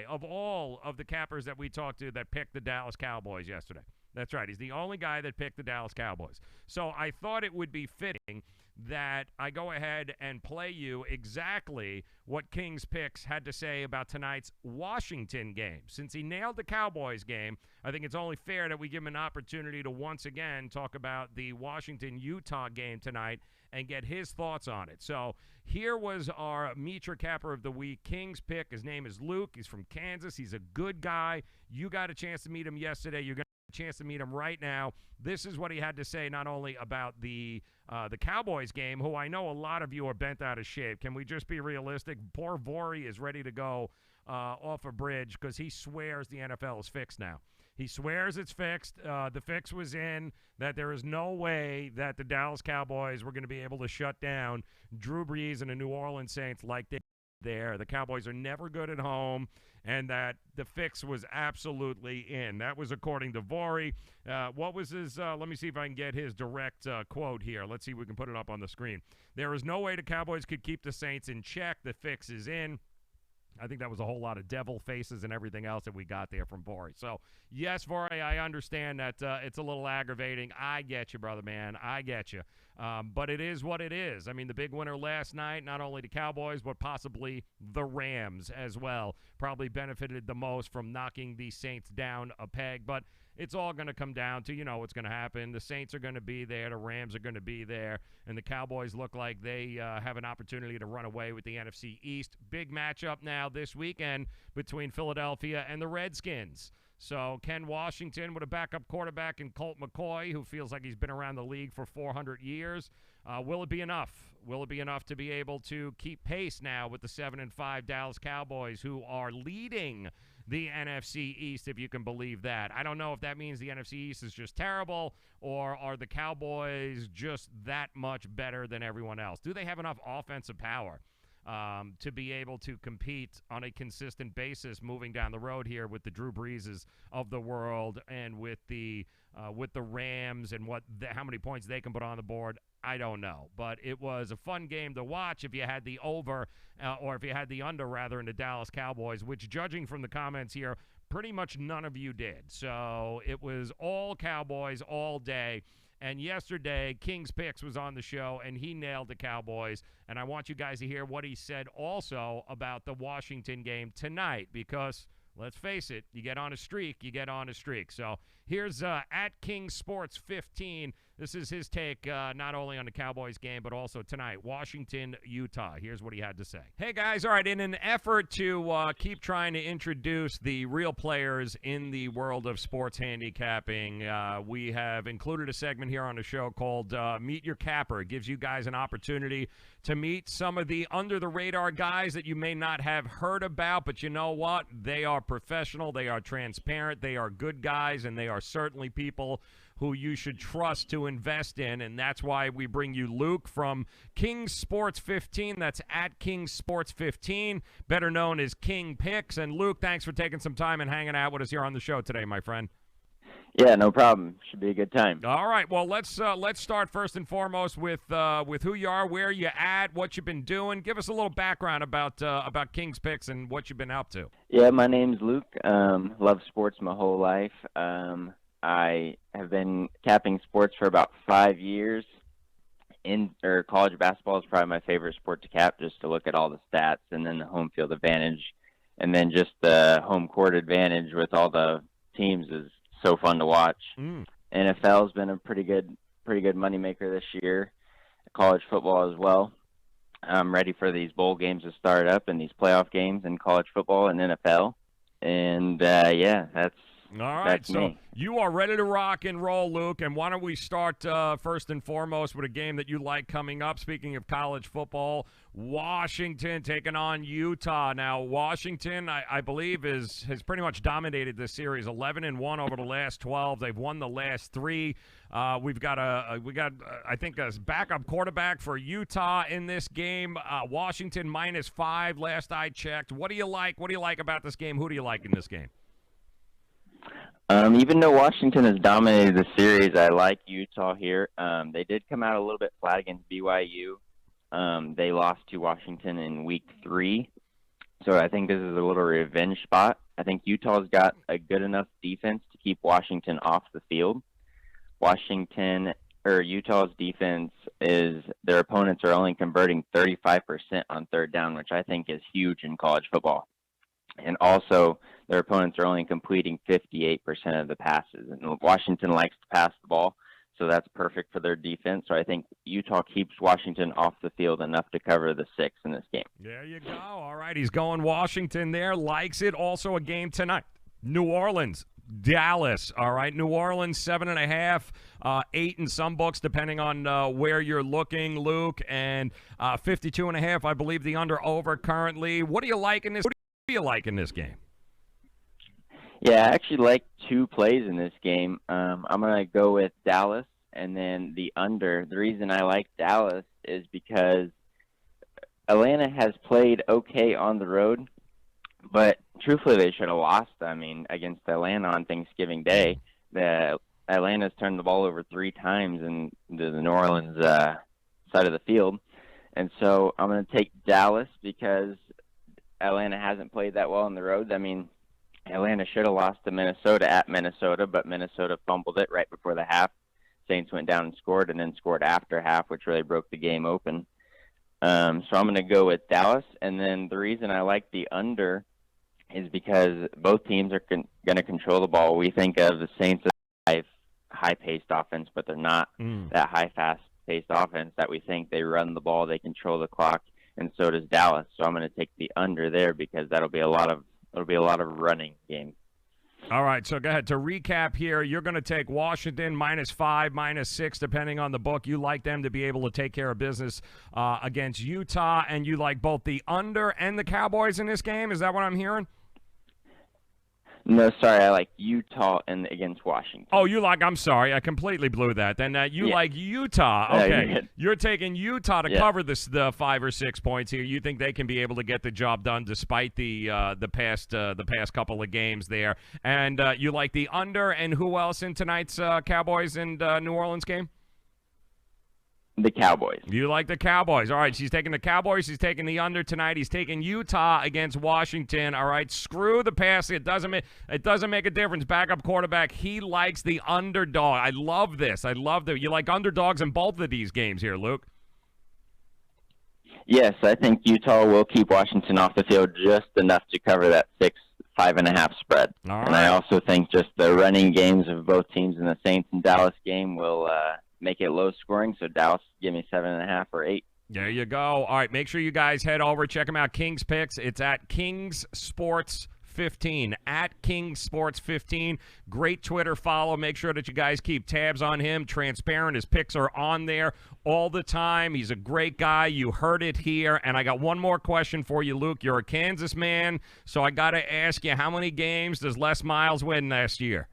of all of the cappers that we talked to that picked the Dallas Cowboys yesterday. That's right. He's the only guy that picked the Dallas Cowboys. So I thought it would be fitting that I go ahead and play you exactly what King's Picks had to say about tonight's Washington game. Since he nailed the Cowboys game, I think it's only fair that we give him an opportunity to once again talk about the Washington-Utah game tonight and get his thoughts on it. So here was our Meet Your Capper of the Week, King's Pick. His name is Luke. He's from Kansas. He's a good guy. You got a chance to meet him yesterday. You're going to chance to meet him right now. This is what he had to say not only about the Cowboys game, who I know a lot of you are bent out of shape. Can we just be realistic? Poor Vori is ready to go off a bridge because he swears the NFL is fixed now. He swears it's fixed. The fix was in, that there is no way that the Dallas Cowboys were going to be able to shut down Drew Brees and the New Orleans Saints like they did there. The Cowboys are never good at home, and that the fix was absolutely in. That was according to Vori. What was his, let me see if I can get his direct quote here. Let's see if we can put it up on the screen. There is no way the Cowboys could keep the Saints in check. The fix is in. I think that was a whole lot of devil faces and everything else that we got there from Vori. So, yes, Vori, I understand that it's a little aggravating. I get you, brother, man. I get you. But it is what it is. I mean, the big winner last night, not only the Cowboys, but possibly the Rams as well, probably benefited the most from knocking the Saints down a peg. But it's all going to come down to, you know, what's going to happen. The Saints are going to be there. The Rams are going to be there. And the Cowboys look like they have an opportunity to run away with the NFC East. Big matchup now this weekend between Philadelphia and the Redskins. So Ken Washington with a backup quarterback in Colt McCoy, who feels like he's been around the league for 400 years. Will it be enough? Will it be enough to be able to keep pace now with the 7-5 Dallas Cowboys, who are leading the NFC East, if you can believe that? I don't know if that means the NFC East is just terrible, or are the Cowboys just that much better than everyone else? Do they have enough offensive power to be able to compete on a consistent basis moving down the road here with the Drew Breeses of the world and with the Rams and how many points they can put on the board? I don't know, but it was a fun game to watch if you had the over or if you had the under, rather, in the Dallas Cowboys, which, judging from the comments here, pretty much none of you did. So it was all Cowboys all day. And yesterday, King's Picks was on the show, and he nailed the Cowboys. And I want you guys to hear what he said also about the Washington game tonight, because let's face it, you get on a streak, you get on a streak. So here's at King Sports 15. This is his take not only on the Cowboys game, but also tonight, Washington, Utah. Here's what he had to say. Hey, guys. All right, in an effort to keep trying to introduce the real players in the world of sports handicapping, we have included a segment here on the show called Meet Your Capper. It gives you guys an opportunity to meet some of the under-the-radar guys that you may not have heard about, but you know what? They are professional, they are transparent, they are good guys, and they are certainly people who you should trust to invest in, and that's why we bring you Luke from King Sports 15. That's at King Sports 15, better known as King Picks. And Luke, thanks for taking some time and hanging out with us here on the show today, my friend. Yeah, no problem. Should be a good time. All right. Well, let's start first and foremost with who you are, where you at, what you've been doing. Give us a little background about King's Picks and what you've been up to. Yeah, my name's Luke. Love sports my whole life. I have been capping sports for about 5 years. College basketball is probably my favorite sport to cap, just to look at all the stats and then the home field advantage, and then just the home court advantage with all the teams is so fun to watch. NFL's been a pretty good moneymaker this year. College football as well. I'm ready for these bowl games to start up and these playoff games in college football and NFL. And yeah, All right, That's so me. you are ready to rock and roll, Luke, and why don't we start first and foremost with a game that you like coming up. Speaking of college football, Washington taking on Utah. Now, Washington, I believe, has pretty much dominated this series, 11-1 over the last 12. They've won the last 3. We've got I think a backup quarterback for Utah in this game. Washington -5 last I checked. What do you like? What do you like about this game? Who do you like in this game? Even though Washington has dominated the series, I like Utah here. They did come out a little bit flat against BYU. They lost to Washington in week 3. So I think this is a little revenge spot. I think Utah's got a good enough defense to keep Washington off the field. Utah's defense is their opponents are only converting 35% on third down, which I think is huge in college football. And also, their opponents are only completing 58% of the passes. And Washington likes to pass the ball, so that's perfect for their defense. So I think Utah keeps Washington off the field enough to cover the 6 in this game. There you go. All right, he's going Washington there. Likes it. Also a game tonight. New Orleans, Dallas. All right, New Orleans 7.5, 8 in some books, depending on where you're looking, Luke, and 52.5. I believe the under/over currently. What do you like in this? What do you like in this game? Yeah, I actually like 2 plays in this game. I'm going to go with Dallas and then the under. The reason I like Dallas is because Atlanta has played okay on the road, but truthfully they should have lost, against Atlanta on Thanksgiving Day. Atlanta's turned the ball over 3 times in the New Orleans side of the field. And so I'm going to take Dallas because Atlanta hasn't played that well on the road. Atlanta should have lost to Minnesota at Minnesota, but Minnesota fumbled it right before the half. Saints went down and scored after half, which really broke the game open. So I'm going to go with Dallas. And then the reason I like the under is because both teams are going to control the ball. We think of the Saints as high-paced offense, but they're not that high, fast-paced offense that we think. They run the ball, they control the clock, and so does Dallas. So I'm going to take the under there because that'll be a lot of running game. All right, so go ahead. To recap here, you're going to take Washington -5, -6, depending on the book. You like them to be able to take care of business against Utah, and you like both the under and the Cowboys in this game. Is that what I'm hearing? No, sorry, I like Utah against Washington. Oh, I'm sorry, I completely blew that. Then you like Utah. Okay, you're taking Utah to cover the 5 or 6 points here. You think they can be able to get the job done despite the past couple of games there. And you like the under, and who else in tonight's Cowboys and New Orleans game? The Cowboys. You like the Cowboys. All right, she's taking the Cowboys. He's taking the under tonight. He's taking Utah against Washington. All right, screw the pass. It doesn't make a difference. Backup quarterback. He likes the underdog. I love this. I love that. You like underdogs in both of these games here, Luke. Yes, I think Utah will keep Washington off the field just enough to cover that 5.5 spread. All right. And I also think just the running games of both teams in the Saints and Dallas game will make it low scoring, so Dallas give me 7.5 or 8. There you go. All right, make sure you guys head over, check them out, King's Picks. It's at King's Sports 15, at King's Sports 15. Great Twitter follow. Make sure that you guys keep tabs on him. Transparent. His picks are on there all the time. He's a great guy. You heard it here. And I got one more question for you, Luke. You're a Kansas man, so I got to ask you, how many games does Les Miles win last year?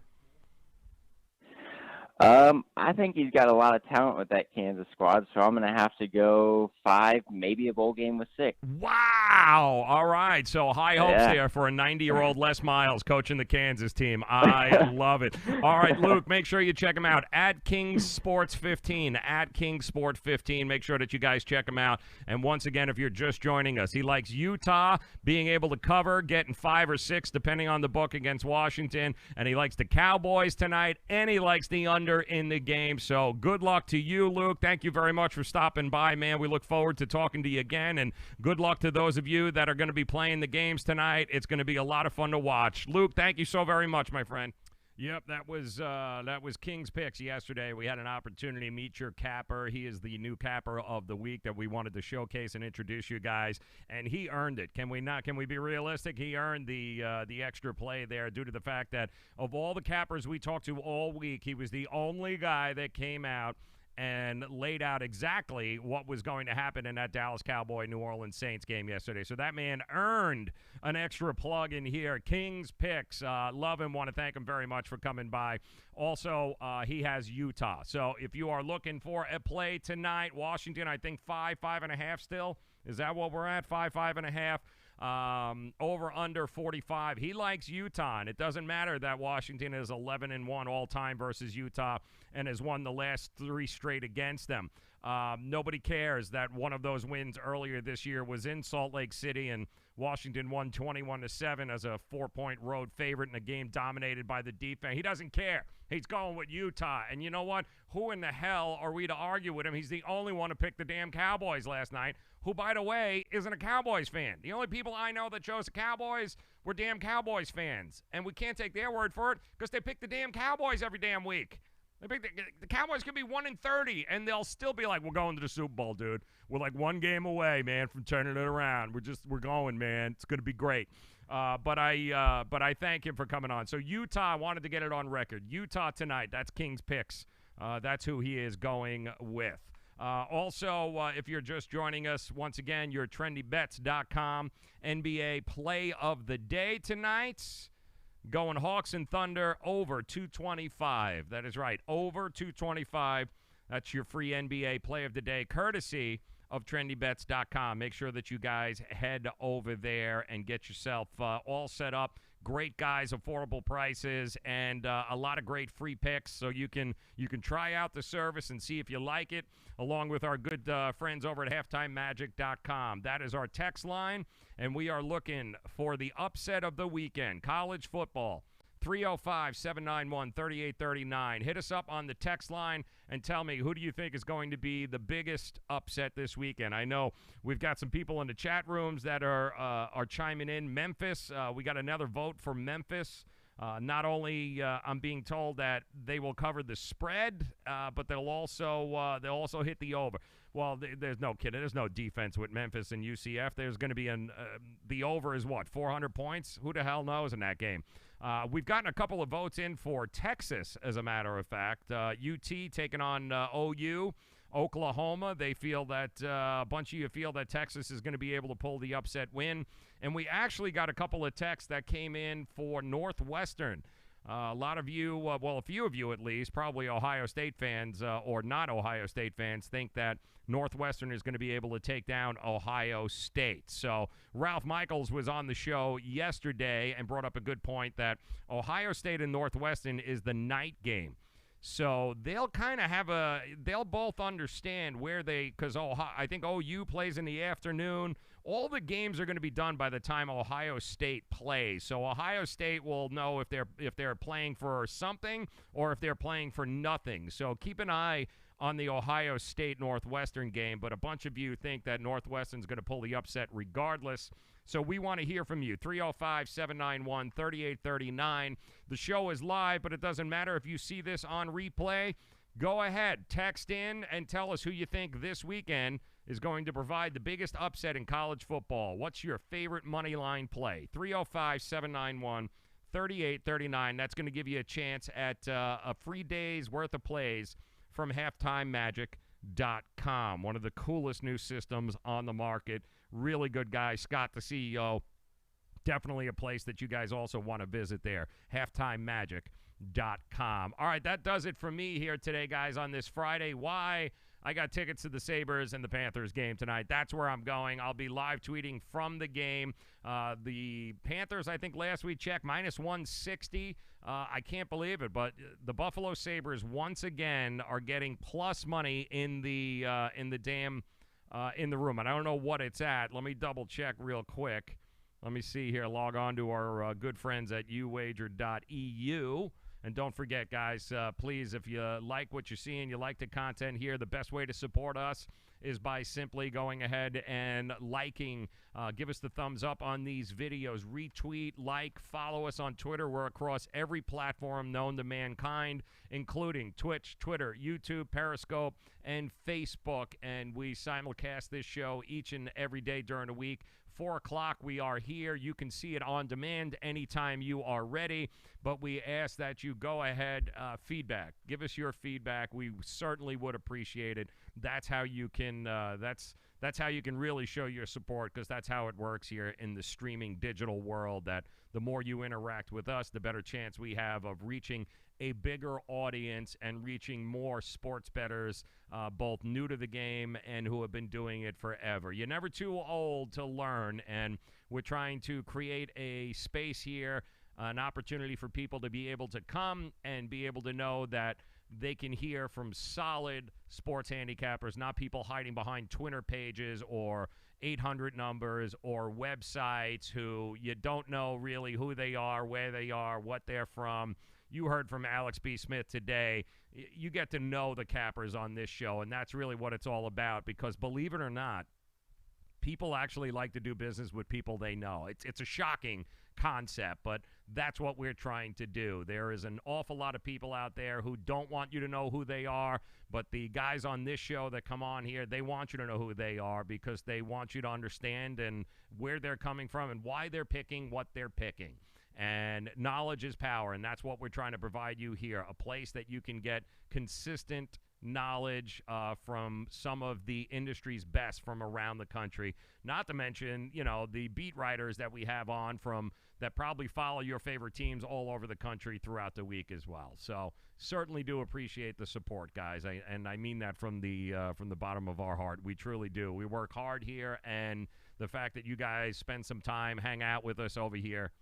I think he's got a lot of talent with that Kansas squad, so I'm going to have to go 5, maybe a bowl game with 6. Wow. All right. So high hopes there for a 90-year-old Les Miles coaching the Kansas team. I love it. All right, Luke, make sure you check him out at King's Sports 15, at King's Sport 15. Make sure that you guys check him out. And once again, if you're just joining us, he likes Utah being able to cover, getting 5 or 6, depending on the book, against Washington. And he likes the Cowboys tonight, and he likes the under in the game. So good luck to you, Luke. Thank you very much for stopping by, man. We look forward to talking to you again, and good luck to those of you that are going to be playing the games tonight. It's going to be a lot of fun to watch. Luke, thank you so very much, my friend. Yep, that was King's Picks yesterday. We had an opportunity to meet your capper. He is the new capper of the week that we wanted to showcase and introduce you guys, and he earned it. Can we not? Can we be realistic? He earned the extra play there due to the fact that of all the cappers we talked to all week, he was the only guy that came out and laid out exactly what was going to happen in that Dallas Cowboy New Orleans Saints game yesterday. So that man earned an extra plug in here. King's Picks. Love him. Want to thank him very much for coming by. Also, he has Utah. So if you are looking for a play tonight, Washington, I think 5.5 still. Is that what we're at? 5.5. Over under 45. He likes Utah, and it doesn't matter that Washington is 11-1 all time versus Utah and has won the last 3 straight against them. Nobody cares that one of those wins earlier this year was in Salt Lake City, and Washington won 21-7 as a 4-point road favorite in a game dominated by the defense. He doesn't care. He's going with Utah, and you know what? Who in the hell are we to argue with him? He's the only one to pick the damn Cowboys last night, who, by the way, isn't a Cowboys fan. The only people I know that chose the Cowboys were damn Cowboys fans, and we can't take their word for it because they pick the damn Cowboys every damn week. They pick the Cowboys could be 1-30, and they'll still be like, "We're going to the Super Bowl, dude. We're like 1 game away, man, from turning it around. We're going, man. It's going to be great." But I thank him for coming on. So Utah, wanted to get it on record. Utah tonight. That's King's Picks. That's who he is going with. Also, if you're just joining us, once again, your TrendyBets.com NBA Play of the Day tonight. Going Hawks and Thunder over 225. That is right, over 225. That's your free NBA Play of the Day, courtesy of TrendyBets.com. Make sure that you guys head over there and get yourself all set up. Great guys, affordable prices, and a lot of great free picks. So you can try out the service and see if you like it, along with our good friends over at HalftimeMagic.com. That is our text line, and we are looking for the upset of the weekend, college football. 305-791-3839. Hit us up on the text line and tell me, who do you think is going to be the biggest upset this weekend? I know we've got some people in the chat rooms that are chiming in. Memphis, we got another vote for Memphis. Not only I'm being told that they will cover the spread, but they'll also hit the over. Well, there's no kidding. There's no defense with Memphis and UCF. There's going to be the over is what, 400 points? Who the hell knows in that game? We've gotten a couple of votes in for Texas, as a matter of fact. UT taking on OU. Oklahoma, they feel that a bunch of you feel that Texas is going to be able to pull the upset win. And we actually got a couple of texts that came in for Northwestern. A lot of you, well, a few of you at least, probably Ohio State fans or not Ohio State fans, think that Northwestern is going to be able to take down Ohio State. So Ralph Michaels was on the show yesterday and brought up a good point that Ohio State and Northwestern is the night game. So they'll kind of they'll both understand where because I think OU plays in the afternoon. All the games are going to be done by the time Ohio State plays. So Ohio State will know if they're playing for something or if they're playing for nothing. So keep an eye on the Ohio State-Northwestern game, but a bunch of you think that Northwestern's going to pull the upset regardless. So we want to hear from you. 305-791-3839. The show is live, but it doesn't matter if you see this on replay. Go ahead, text in and tell us who you think this weekend is going to provide the biggest upset in college football. What's your favorite money line play? 305-791-3839. That's going to give you a chance at a free day's worth of plays from HalftimeMagic.com. One of the coolest new systems on the market. Really good guy, Scott, the CEO. Definitely a place that you guys also want to visit there. HalftimeMagic.com. All right, that does it for me here today, guys, on this Friday. Why? I got tickets to the Sabres and the Panthers game tonight. That's where I'm going. I'll be live tweeting from the game. The Panthers, I think last we checked, -160. I can't believe it, but the Buffalo Sabres once again are getting plus money in the room. And I don't know what it's at. Let me double check real quick. Let me see here. Log on to our good friends at uwager.eu. And don't forget, guys, please, if you like what you're seeing, you like the content here, the best way to support us is by simply going ahead and liking. Give us the thumbs up on these videos. Retweet, like, follow us on Twitter. We're across every platform known to mankind, including Twitch, Twitter, YouTube, Periscope, and Facebook. And we simulcast this show each and every day during the week. 4 o'clock, we are here. You can see it on demand anytime you are ready. But we ask that you go ahead, feedback. Give us your feedback. We certainly would appreciate it. That's how you can. That's how you can really show your support, because that's how it works here in the streaming digital world. That the more you interact with us, the better chance we have of reaching a bigger audience and reaching more sports bettors, both new to the game and who have been doing it forever. You're never too old to learn, and we're trying to create a space here, an opportunity for people to be able to come and be able to know that they can hear from solid sports handicappers, not people hiding behind Twitter pages or 800 numbers or websites who you don't know really who they are, where they are, what they're from. You heard from Alex B.Smith today. You get to know the cappers on this show, and that's really what it's all about, because believe it or not, people actually like to do business with people they know. It's a shocking concept, but that's what we're trying to do. There is an awful lot of people out there who don't want you to know who they are, but the guys on this show that come on here, they want you to know who they are, because they want you to understand and where they're coming from and why they're picking what they're picking. And knowledge is power, and that's what we're trying to provide you here, a place that you can get consistent knowledge from some of the industry's best from around the country. Not to mention, the beat writers that we have on from that probably follow your favorite teams all over the country throughout the week as well. So certainly do appreciate the support, guys. And I mean that from the bottom of our heart. We truly do. We work hard here, and the fact that you guys spend some time, hang out with us over here,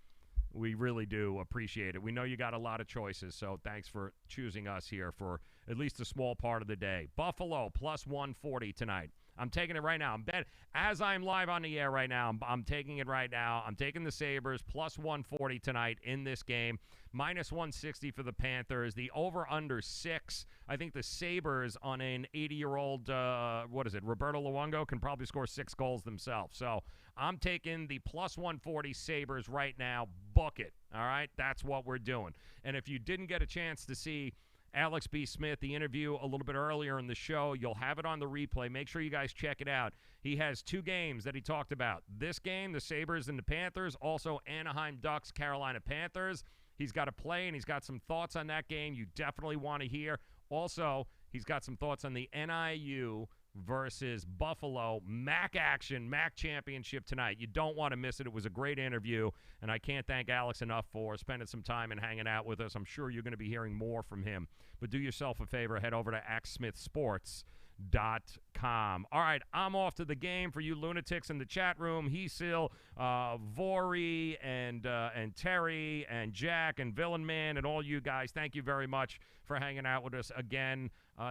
we really do appreciate it. We know you got a lot of choices, so thanks for choosing us here for at least a small part of the day. Buffalo plus 140 tonight. I'm taking it right now. I'm bet as I'm live on the air right now. I'm taking it right now. I'm taking the Sabres plus 140 tonight in this game. Minus 160 for the Panthers. The over/under 6. I think the Sabres on an 80-year-old, Roberto Luongo can probably score 6 goals themselves. So I'm taking the plus 140 Sabres right now. Book it. All right? That's what we're doing. And if you didn't get a chance to see Alex B. Smith, the interview a little bit earlier in the show, you'll have it on the replay. Make sure you guys check it out. He has 2 games that he talked about. This game, the Sabres and the Panthers, also Anaheim Ducks, Carolina Panthers. He's got a play, and he's got some thoughts on that game you definitely want to hear. Also, he's got some thoughts on the NIU versus Buffalo MAC action, MAC championship tonight. You don't want to miss it. It was a great interview, and I can't thank Alex enough for spending some time and hanging out with us. I'm sure you're going to be hearing more from him. But do yourself a favor, head over to AxSmithSports.com. All right, I'm off to the game. For you lunatics in the chat room, Hesil, Vori, and Terry, and Jack, and Villain Man, and all you guys, thank you very much for hanging out with us again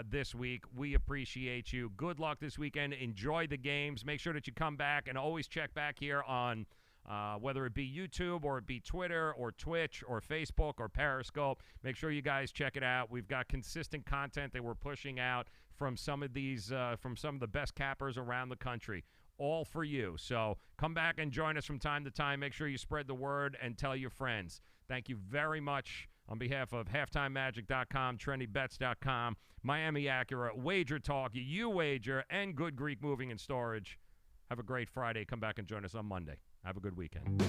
this week. We appreciate you. Good luck this weekend. Enjoy the games. Make sure that you come back and always check back here on whether it be YouTube or it be Twitter or Twitch or Facebook or Periscope. Make sure you guys check it out. We've got consistent content that we're pushing out from some of these, from some of the best cappers around the country, all for you. So come back and join us from time to time. Make sure you spread the word and tell your friends. Thank you very much on behalf of HalftimeMagic.com, TrendyBets.com, Miami Acura, Wager Talk, You Wager, and Good Greek Moving and Storage. Have a great Friday. Come back and join us on Monday. Have a good weekend.